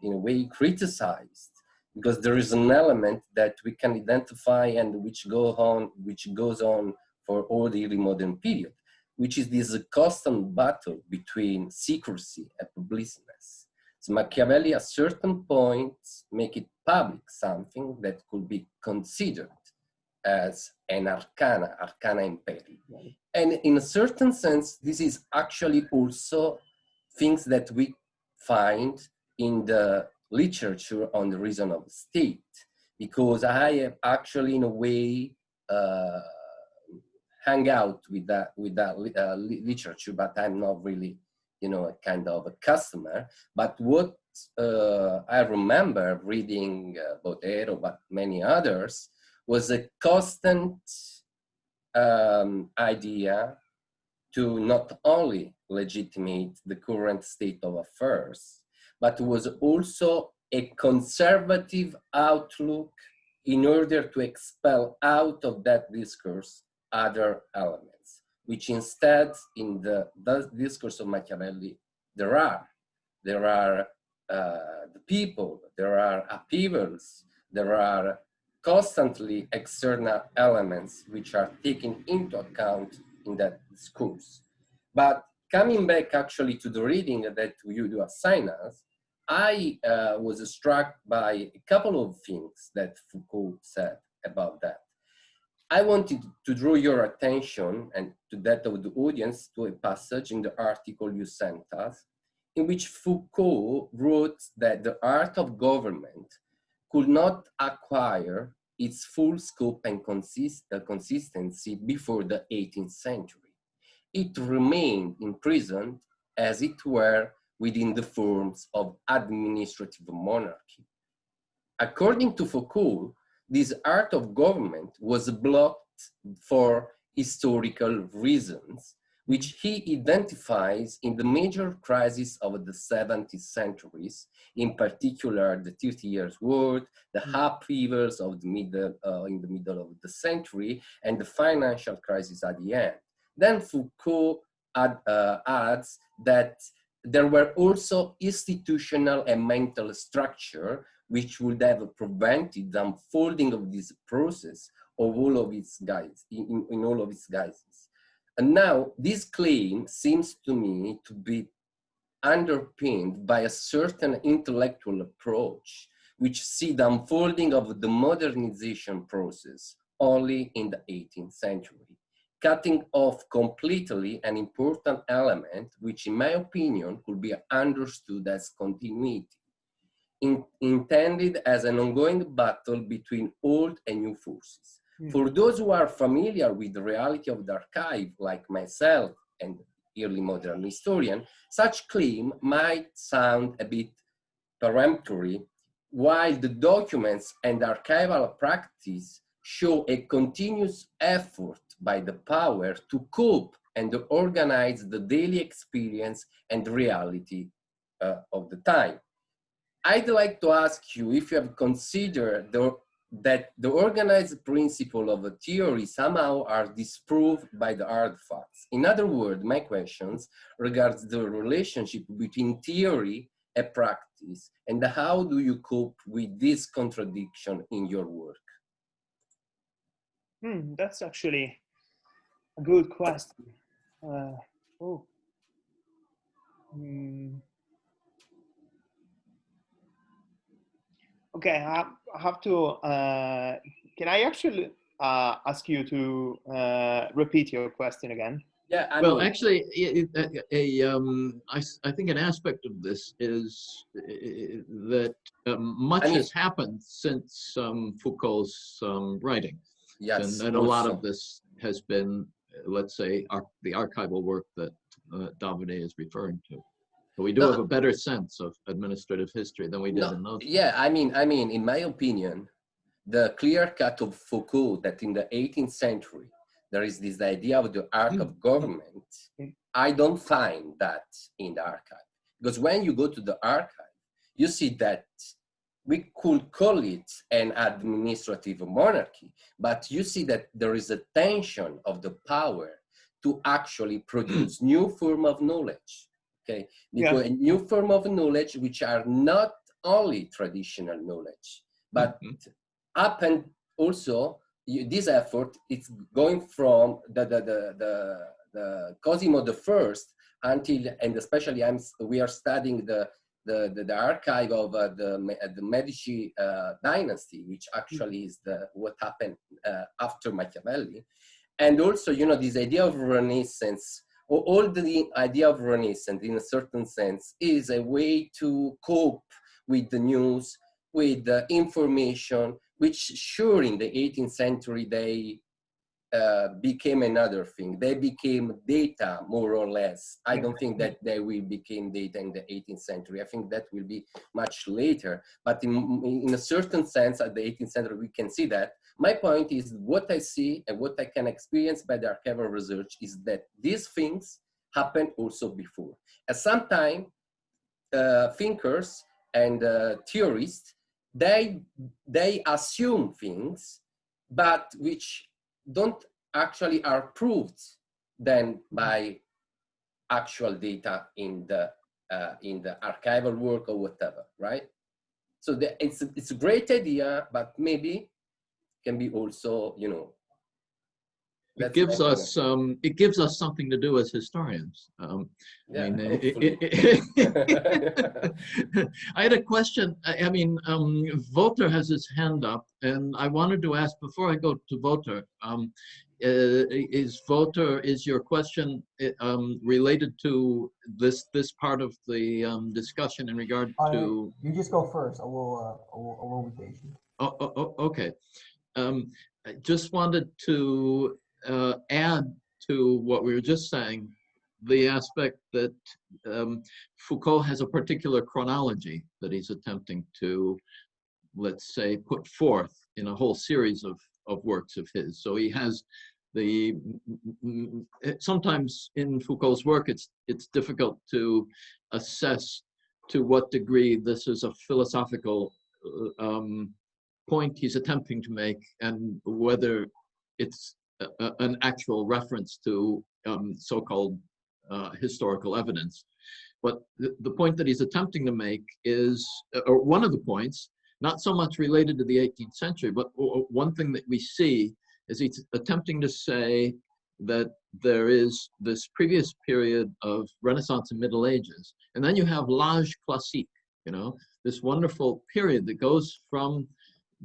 C: in a way criticized, because there is an element that we can identify and which goes on for all the early modern period, which is this constant battle between secrecy and publicness. So Machiavelli at certain points make it public, something that could be considered as an arcana imperi. And in a certain sense, this is actually also things that we find in the literature on the reason of the state, because I have actually in a way hang out with that literature, but I'm not really, a kind of a customer. But what I remember reading Botero, but many others, was a constant idea to not only legitimate the current state of affairs, but was also a conservative outlook in order to expel out of that discourse other elements, which instead in the discourse of Machiavelli, there are the people, there are upheavals, there are constantly external elements which are taken into account in that discourse. But coming back actually to the reading that you do assign us, I was struck by a couple of things that Foucault said about that. I wanted to draw your attention and to that of the audience to a passage in the article you sent us, in which Foucault wrote that the art of government could not acquire its full scope and consistency before the 18th century. It remained imprisoned, as it were, within the forms of administrative monarchy. According to Foucault, this art of government was blocked for historical reasons, which he identifies in the major crises of the 70th centuries, in particular the 30 Years' War, the upheavals of the in the middle of the century, and the financial crisis at the end. Then Foucault adds that there were also institutional and mental structure which would have prevented the unfolding of this process of all of its guides, in all of its guises. And now this claim seems to me to be underpinned by a certain intellectual approach which see the unfolding of the modernization process only in the 18th century, cutting off completely an important element which in my opinion could be understood as continuity, intended as an ongoing battle between old and new forces. For those who are familiar with the reality of the archive, like myself and early modern historian, such claim might sound a bit peremptory, while the documents and archival practice show a continuous effort by the power to cope and to organize the daily experience and reality of the time. I'd like to ask you if you have considered that the organized principle of a theory somehow are disproved by the hard facts. In other words, my questions regards the relationship between theory and practice, and how do you cope with this contradiction in your work?
B: That's actually a good question. Okay, I have to, can I actually ask you to repeat your question again?
A: Yeah, actually, I think an aspect of this is that much has happened since Foucault's writing.
C: Yes,
A: and a lot of this has been, let's say, the archival work that Davide is referring to. So we do have a better sense of administrative history than we did in those.
C: Yeah, I mean, in my opinion, the clear cut of Foucault that in the 18th century, there is this idea of the art of government. I don't find that in the archive. Because when you go to the archive, you see that we could call it an administrative monarchy, but you see that there is a tension of the power to actually produce new form of knowledge. Okay, because a new form of knowledge which are not only traditional knowledge, but up and also this effort, it's going from the Cosimo I until, and especially we are studying the archive of the Medici dynasty, which actually is what happened after Machiavelli. And also, you know, this idea of Renaissance, all the idea of Renaissance in a certain sense is a way to cope with the news, with the information, which sure in the 18th century, they became another thing. They became data, more or less. I don't think that they will become data in the 18th century. I think that will be much later. But in a certain sense, at the 18th century, we can see that. My point is what I see and what I can experience by the archival research is that these things happened also before. At some time, thinkers and theorists, they assume things, but which don't actually are proved then by actual data in the archival work or whatever, right? So it's a great idea, but maybe can be also, you know,
A: it gives us something to do as historians.
C: Yeah,
A: I mean, I had a question. I mean, Walter has his hand up, and I wanted to ask before I go to Walter. Is your question related to this part of the discussion in regard to?
E: You just go first. I will be patient.
A: Okay. I just wanted to add to what we were just saying, the aspect that Foucault has a particular chronology that he's attempting to, let's say, put forth in a whole series of works of his. So he has sometimes in Foucault's work, it's difficult to assess to what degree this is a philosophical point he's attempting to make, and whether it's an actual reference to so-called historical evidence. But the point that he's attempting to make is, or one of the points, not so much related to the 18th century, but one thing that we see is he's attempting to say that there is this previous period of Renaissance and Middle Ages, and then you have l'âge classique, you know, this wonderful period that goes from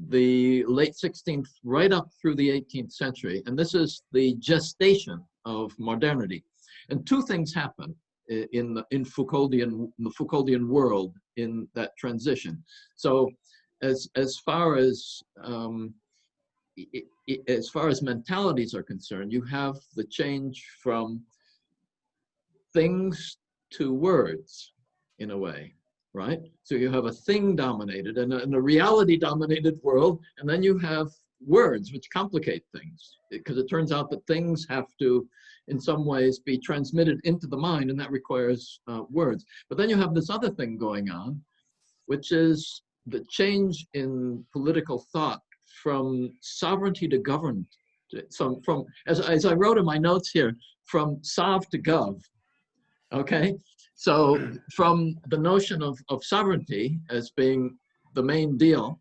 A: the late 16th right up through the 18th century. And this is the gestation of modernity. And two things happen in the Foucauldian world in that transition. So as far as mentalities are concerned, you have the change from things to words in a way, right? So you have a thing dominated and a reality dominated world, and then you have words which complicate things, because it turns out that things have to in some ways be transmitted into the mind, and that requires words. But then you have this other thing going on, which is the change in political thought from sovereignty to government. So from, as I wrote in my notes here, from sov to gov, okay? So from the notion of sovereignty as being the main deal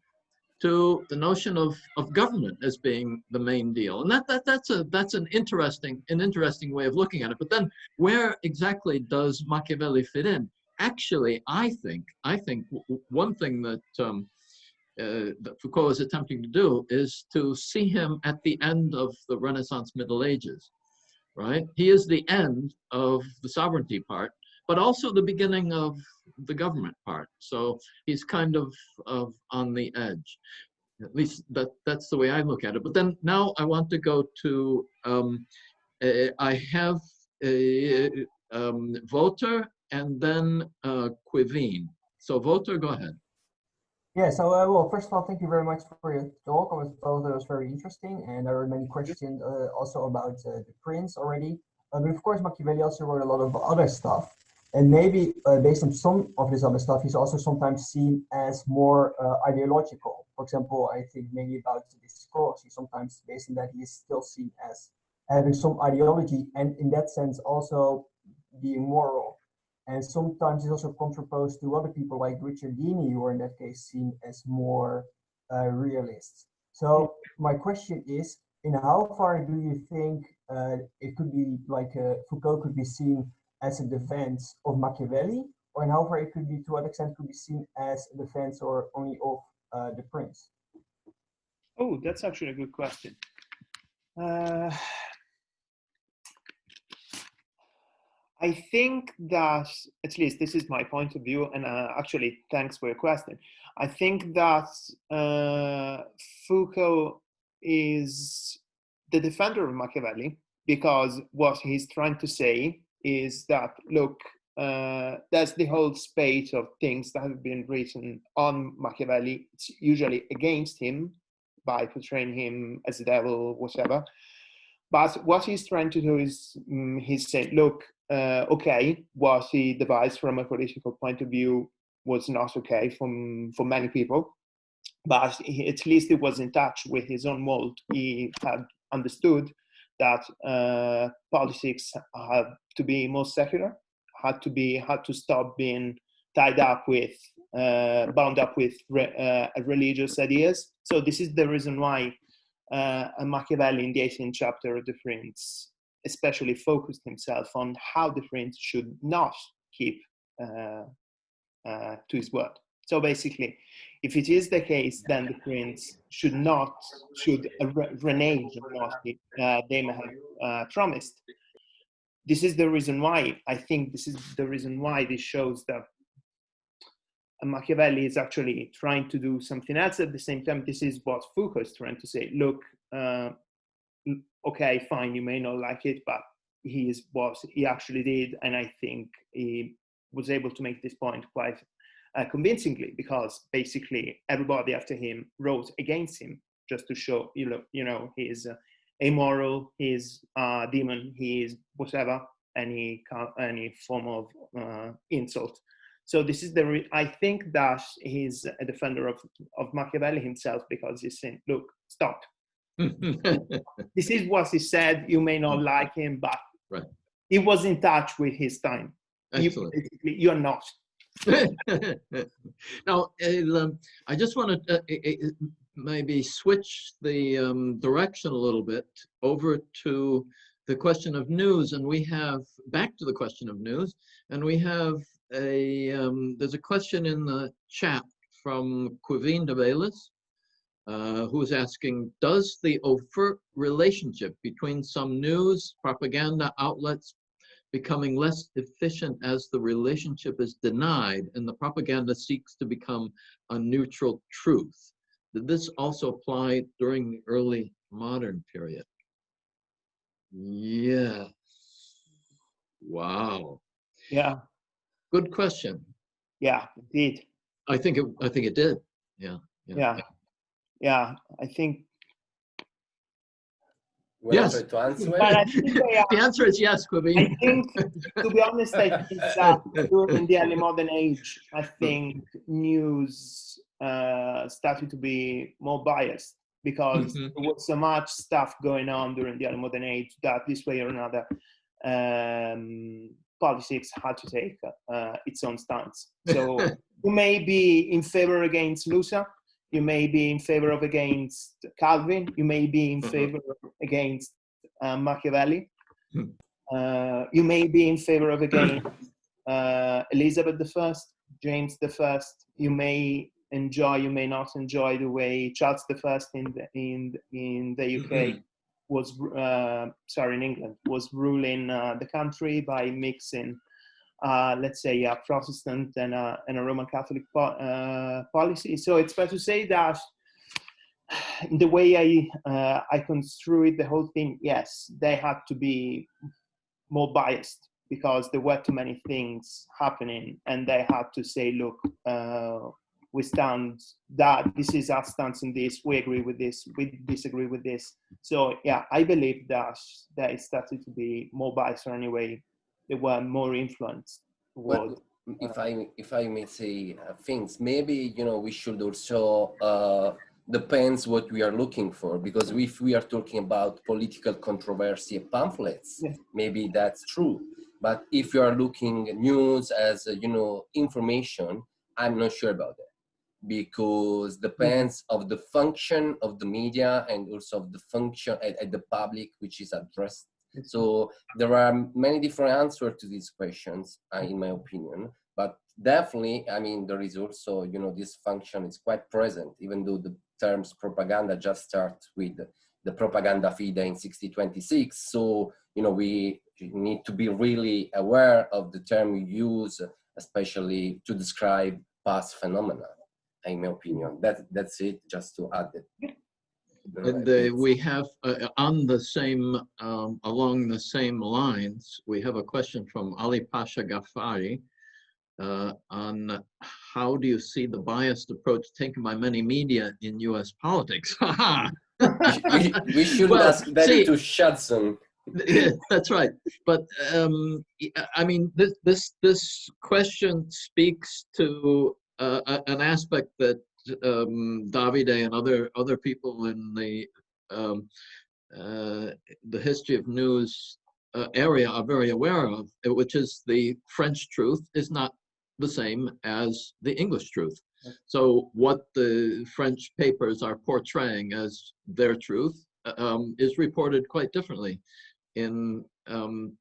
A: to the notion of government as being the main deal. And that's an interesting way of looking at it. But then where exactly does Machiavelli fit in? Actually, I think one thing that that Foucault is attempting to do is to see him at the end of the Renaissance Middle Ages, right? He is the end of the sovereignty part, but also the beginning of the government part. So he's kind of on the edge. At least that's the way I look at it. But then now I want to go to, I have Wouter and then Quivine. So Wouter, go ahead.
E: Yeah, so well, first of all, thank you very much for your talk. I thought it was very interesting, and there were many questions also about the prince already. But of course, Machiavelli also wrote a lot of other stuff, and maybe based on some of this other stuff, he's also sometimes seen as more ideological. For example, I think maybe about the discourse, he's sometimes based on that he is still seen as having some ideology, and in that sense also being moral. And sometimes it's also contraposed to other people like Richard Dini, who are in that case seen as more realists. So my question is, in how far do you think it could be like Foucault could be seen as a defense of Machiavelli, or in how far it could be, to what extent could be seen as a defense or only of the prince?
B: Oh, that's actually a good question. I think that, at least this is my point of view, and actually, thanks for your question. I think that Foucault is the defender of Machiavelli, because what he's trying to say is that, look, that's the whole spate of things that have been written on Machiavelli. It's usually against him by portraying him as a devil, whatever. But what he's trying to do is he's saying, look, okay, what he devised from a political point of view was not okay for many people, but at least he was in touch with his own world. He had understood that politics had to be more secular, had to stop being tied up with, bound up with religious ideas. So this is the reason why Machiavelli in the 18th chapter of the Prince especially focused himself on how the Prince should not keep to his word. So basically, if it is the case, then the Prince should renege on what they may have promised. This is the reason why, I think this is the reason why this shows that Machiavelli is actually trying to do something else. At the same time, this is what Foucault is trying to say. Look, okay, fine, you may not like it, but he actually did, and I think he was able to make this point quite convincingly, because basically everybody after him wrote against him just to show, he's amoral, he's a demon, he is whatever, any form of insult. So this is I think that he's a defender of Machiavelli himself, because he's saying, look, stop. This is what he said. You may not like him, but
A: right.
B: He was in touch with his time. You're not.
A: Now, I just want to maybe switch the direction a little bit over to the question of news, and we have back to the question of news, and we have there's a question in the chat from Quivine de Velas, who's asking, does the overt relationship between some news propaganda outlets becoming less efficient as the relationship is denied and the propaganda seeks to become a neutral truth? Did this also apply during the early modern period? Yeah. Wow.
B: Yeah.
A: Good question.
B: Yeah, indeed.
A: I think it did. Yeah.
B: Yeah, I think.
A: Yes.
C: To answer
B: but I think
A: the answer is yes, Quivine.
B: I think, to be honest, I think that during the early modern age, I think news started to be more biased, because there was so much stuff going on during the early modern age that this way or another, politics had to take its own stance. So you may be in favor against Luther, you may be in favor of against Calvin, you may be in favor against Machiavelli, you may be in favor of against Elizabeth I, James I. You may enjoy, you may not enjoy the way Charles I in the UK was, in England, was ruling the country by mixing, let's say, a Protestant and a Roman Catholic policy. So it's fair to say that the way I construed the whole thing, yes, they had to be more biased, because there were too many things happening, and they had to say, look, we stand that this is our stance in this, we agree with this, we disagree with this. So yeah, I believe that it started to be more biased, or anyway, they were more influenced.
C: Well, if I may say things, maybe we should also depends what we are looking for, because if we are talking about political controversy pamphlets, maybe that's true. But if you are looking news as information, I'm not sure about that, because depends of the function of the media and also of the function at the public which is addressed. So there are many different answers to these questions, in my opinion. But definitely, I mean, there is also, this function is quite present, even though the terms propaganda just start with the propaganda fide in 1626. So, we need to be really aware of the term we use, especially to describe past phenomena, in my opinion. That's it, just to add it.
A: And we have on the same, along the same lines, we have a question from Ali Pasha Ghaffari on how do you see the biased approach taken by many media in U.S. politics?
C: we should ask that to Shudson.
A: That's right. But I mean, this question speaks to an aspect that Davide and other people in the history of news area are very aware of, which is the French truth is not the same as the English truth. So what the French papers are portraying as their truth is reported quite differently in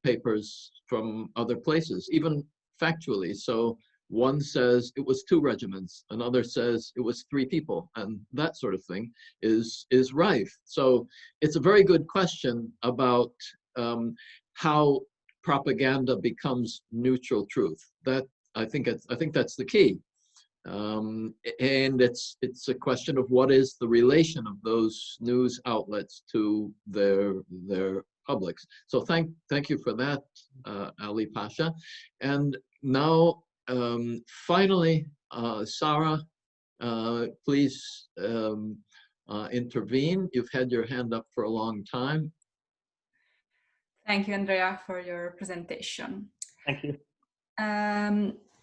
A: papers from other places, even factually. So one says it was 2 regiments, another says it was 3 people, and that sort of thing is rife. So it's a very good question about how propaganda becomes neutral truth. That I think that's the key. And it's a question of what is the relation of those news outlets to their publics. So thank you for that, Ali Pasha. And now, finally, Sarah, please intervene. You've had your hand up for a long time.
F: Thank you, Andrea, for your presentation.
B: Thank you.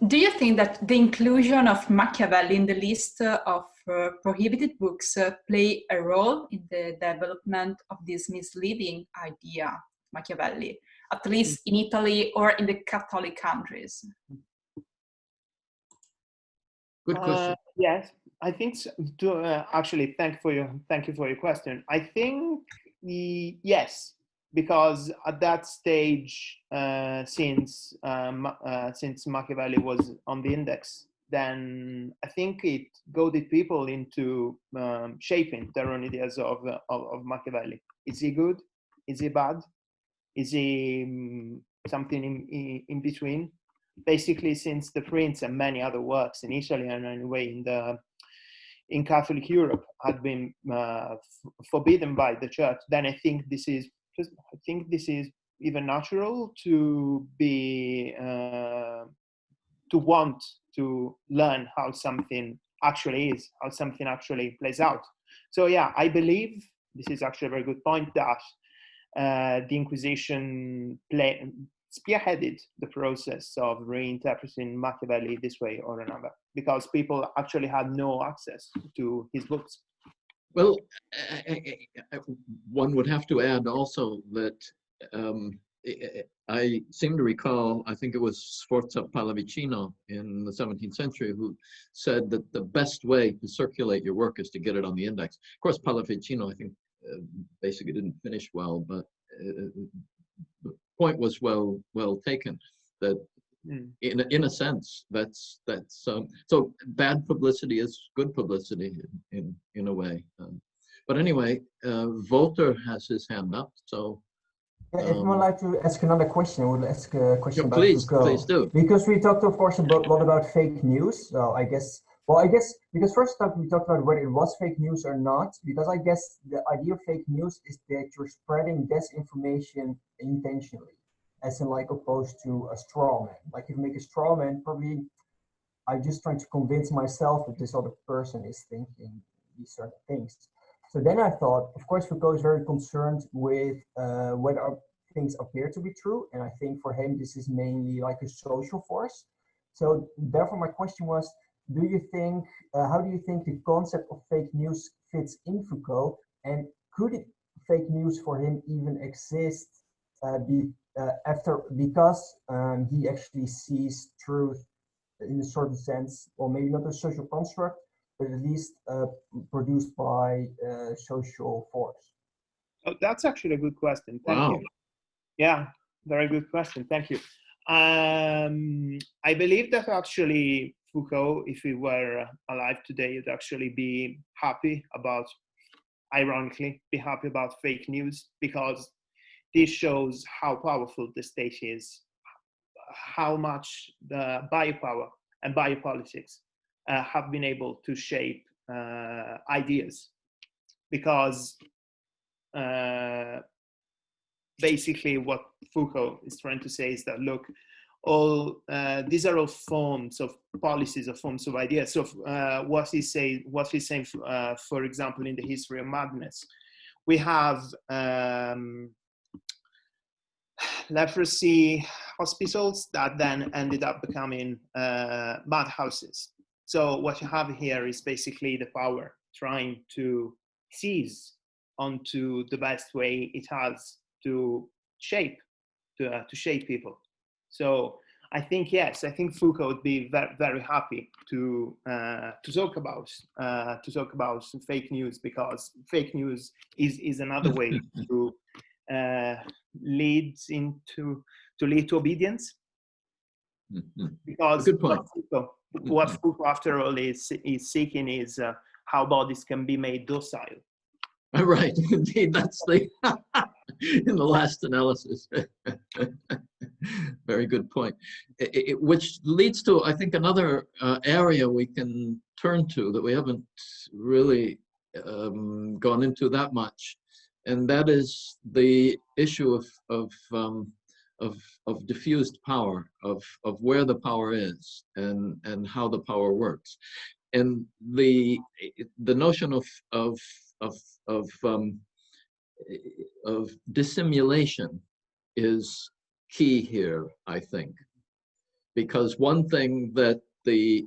F: Do you think that the inclusion of Machiavelli in the list of prohibited books play a role in the development of this misleading idea, Machiavelli, at least in Italy or in the Catholic countries?
A: Good question.
B: Yes, I think so. Actually, thank you for your question. I think yes, because at that stage, since Machiavelli was on the index, then I think it goaded people into shaping their own ideas of Machiavelli. Is he good? Is he bad? Is he something in between? Basically, since The Prince and many other works in Italy and anyway in Catholic Europe had been forbidden by the church, then I think this is even natural to be to want to learn how something actually is, how something actually plays out. So yeah, I believe this is actually a very good point that the Inquisition spearheaded the process of reinterpreting Machiavelli this way or another, because people actually had no access to his books.
A: Well, one would have to add also that I seem to recall, I think it was Sforza Pallavicino in the 17th century who said that the best way to circulate your work is to get it on the index. Of course, Pallavicino, I think, basically didn't finish well, but the point was well taken, that in a sense that's so bad publicity is good publicity in a way. But anyway, Volter has his hand up, so
E: yeah, if you would like to ask another question, I would ask a question about Foucault.
A: Please do.
E: Because we talked, of course, a lot about fake news. So I guess because first off, we talked about whether it was fake news or not. Because I guess the idea of fake news is that you're spreading disinformation intentionally, as in like opposed to a straw man. Like if you make a straw man, probably I'm just trying to convince myself that this other person is thinking these certain things. So then I thought, of course, Foucault is very concerned with whether things appear to be true. And I think for him, this is mainly like a social force. So therefore, my question was, how do you think the concept of fake news fits in Foucault? And could fake news for him even exist because he actually sees truth in a certain sense, or maybe not a social construct, but at least produced by social force?
B: Oh, that's actually a good question. Thank you. Yeah, very good question. Thank you. I believe that actually Foucault, if he were alive today, would actually be happy about, ironically, be happy about fake news, because this shows how powerful the state is, how much the biopower and biopolitics have been able to shape ideas. Because basically what Foucault is trying to say is that, look, these are all forms of policies, or forms of ideas. So what he's saying, for example, in the History of Madness, we have leprosy hospitals that then ended up becoming madhouses. So what you have here is basically the power trying to seize onto the best way it has to shape people. So I think, yes, I think Foucault would be very, very happy to talk about fake news, because fake news is another way to lead to obedience. Because
A: good point.
B: What Foucault, after all, is seeking is how bodies can be made docile.
A: Right, indeed, that's the in the last analysis. Very good point. Which leads to, I think, another area we can turn to that we haven't really gone into that much, and that is the issue of diffused power, of where the power is and how the power works, and the notion of dissimulation is key here, I think, because one thing that the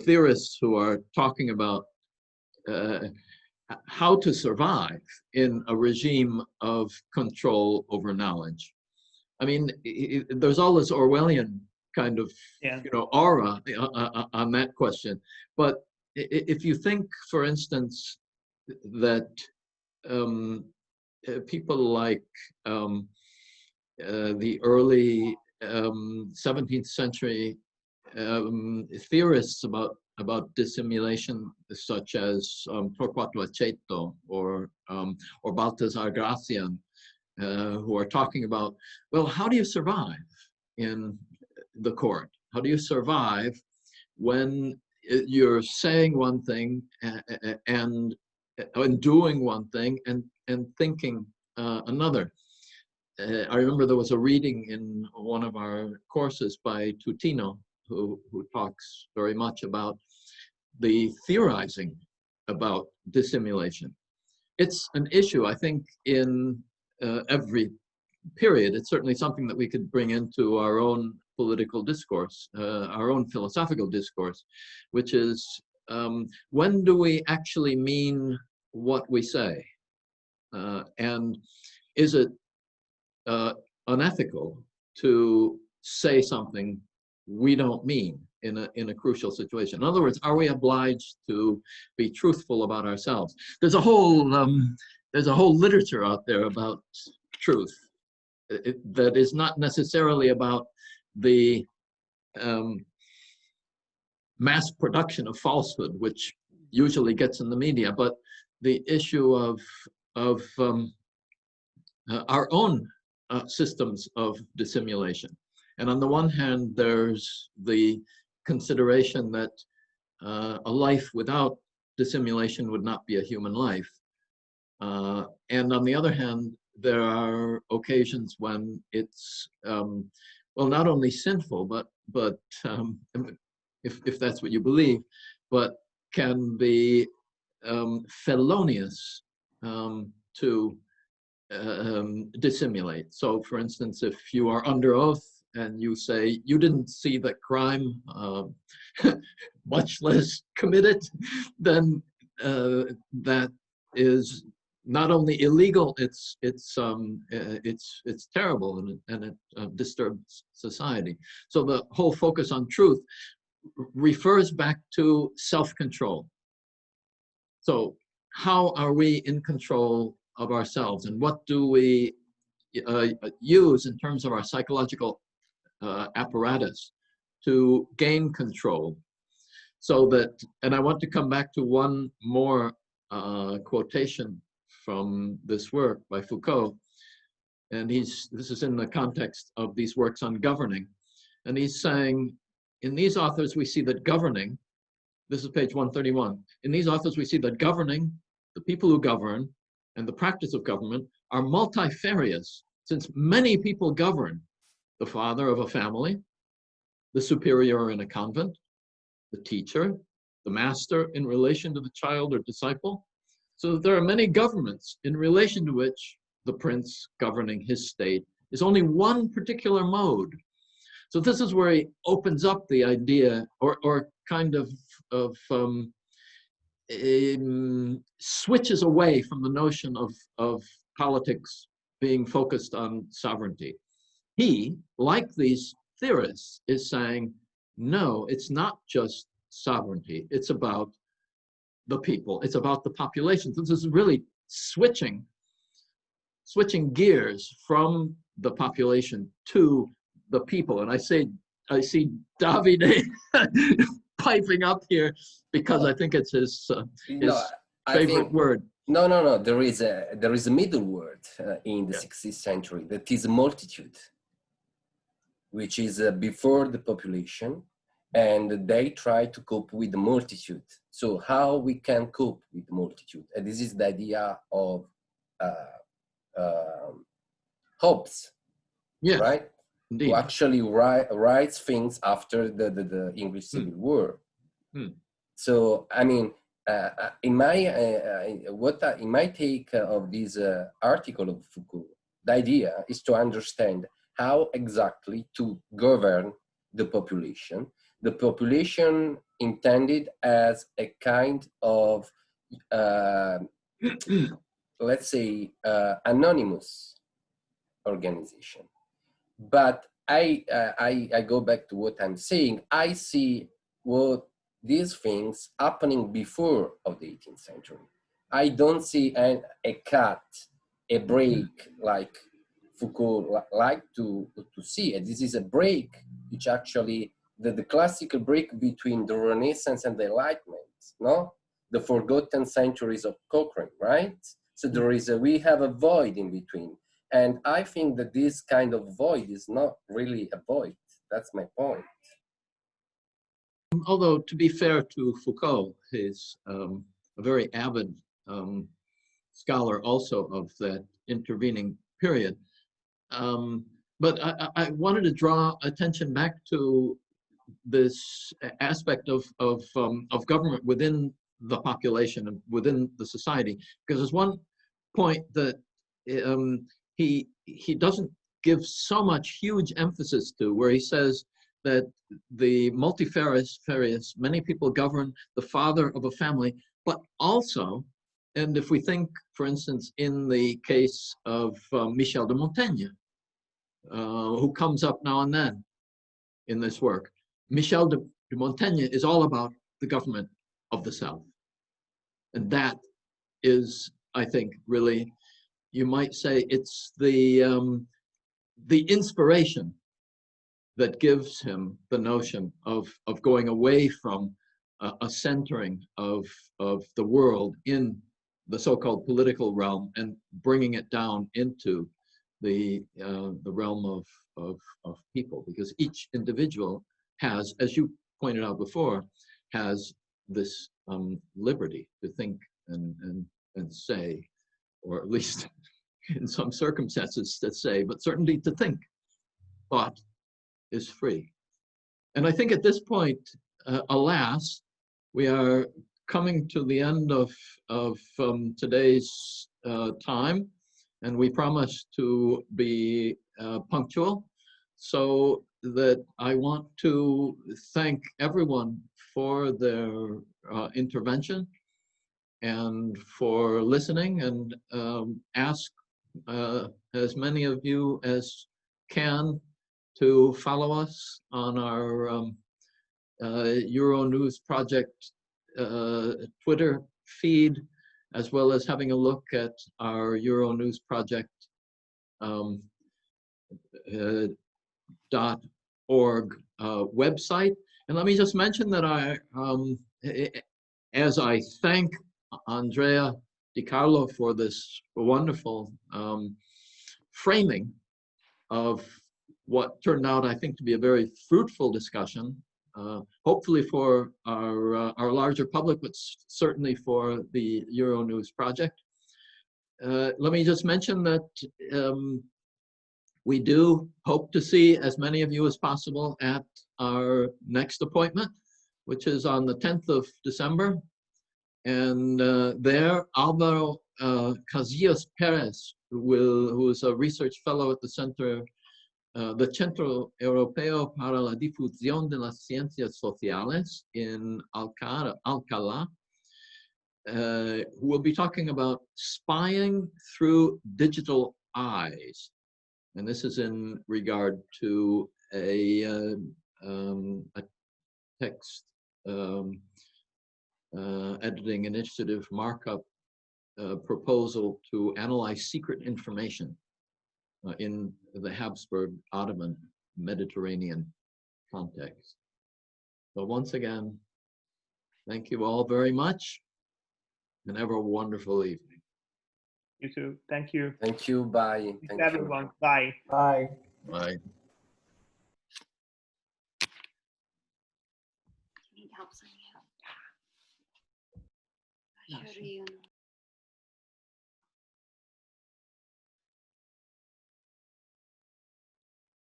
A: theorists who are talking about how to survive in a regime of control over knowledge. I mean, there's all this Orwellian kind of aura on that question. But if you think, for instance, that people like the early 17th century theorists about dissimulation, such as Torquato Aceto or Balthazar Gracian, who are talking about, well, how do you survive in the court? How do you survive when you're saying one thing and doing one thing and thinking another? I remember there was a reading in one of our courses by Tutino, who talks very much about the theorizing about dissimulation. It's an issue, I think, in every period. It's certainly something that we could bring into our own political discourse, our own philosophical discourse, which is when do we actually mean what we say? And is it unethical to say something we don't mean in a crucial situation? In other words, are we obliged to be truthful about ourselves? There's a whole literature out there about truth that is not necessarily about the mass production of falsehood, which usually gets in the media, but the issue of our own systems of dissimulation. And on the one hand, there's the consideration that a life without dissimulation would not be a human life. And on the other hand, there are occasions when it's, well, not only sinful, but if that's what you believe, but can be felonious to dissimulate. So, for instance, if you are under oath and you say you didn't see the crime, much less commit it, then that is not only illegal, it's terrible, and it disturbs society. So the whole focus on truth refers back to self-control. So how are we in control of ourselves, and what do we use in terms of our psychological apparatus to gain control? So that, and I want to come back to one more quotation from this work by Foucault, and this is in the context of these works on governing, and he's saying, in these authors we see that governing, this is page 131, in these authors we see that governing, the people who govern, and the practice of government are multifarious, since many people govern: the father of a family, the superior in a convent, the teacher, the master in relation to the child or disciple. So there are many governments in relation to which the prince governing his state is only one particular mode. So this is where he opens up the idea, or kind of switches away from the notion of politics being focused on sovereignty. He, like these theorists, is saying, no, it's not just sovereignty, it's about the people, it's about the population. This is really switching gears from the population to the people. And I see Davide piping up here because I think it's his favorite word.
C: No. There is a middle word in the 16th century that is multitude, which is before the population, and they try to cope with the multitude. So how we can cope with the multitude? And this is the idea of Hobbes, right?
A: Indeed.
C: Who actually writes things after the English Civil War. So I mean, in my take of this article of Foucault, the idea is to understand how exactly to govern the population. The population intended as a kind of, let's say, anonymous organization. But I go back to what I'm saying. I see what these things happening before of the 18th century. I don't see a cut, a break like Foucault like to see it. This is a break which actually the classical break between the Renaissance and the Enlightenment, no? The forgotten centuries of Cochrane, right? So we have a void in between. And I think that this kind of void is not really a void. That's my point.
A: Although, to be fair to Foucault, he's a very avid scholar also of that intervening period. But I wanted to draw attention back to this aspect of government within the population and within the society, because there's one point that he doesn't give so much huge emphasis to, where he says that the multifarious, many people govern the father of a family, but also, and if we think, for instance, in the case of Michel de Montaigne, who comes up now and then in this work, Michel de Montaigne is all about the government of the South. And that is, I think, really, you might say it's the inspiration that gives him the notion of going away from a centering of the world in the so-called political realm and bringing it down into the realm of people, because each individual has, as you pointed out before, has this liberty to think and say, or at least in some circumstances to say, but certainly to think. Thought is free. And I think at this point, alas, we are coming to the end of today's time, and we promise to be punctual. So that I want to thank everyone for their intervention and for listening, and ask as many of you as can to follow us on our Euronews Project Twitter feed, as well as having a look at our Euronews Project .org website. And let me just mention that as I thank Andrea Di Carlo for this wonderful framing of what turned out, I think, to be a very fruitful discussion, hopefully for our larger public, but certainly for the Euronews Project. Let me just mention that we do hope to see as many of you as possible at our next appointment, which is on the 10th of December. And there, Alvaro Casillas Perez who is a research fellow at the Center, the Centro Europeo para la Difusión de las Ciencias Sociales in Alcalá, who will be talking about spying through digital eyes. And this is in regard to a text editing initiative markup proposal to analyze secret information in the Habsburg Ottoman Mediterranean context. So once again, thank you all very much and have a wonderful evening.
B: You too. Thank you.
C: Thank you. Bye.
B: Thanks
C: Thank
B: everyone.
C: you.
B: Bye.
E: Bye.
A: Bye.
G: Need help signing out.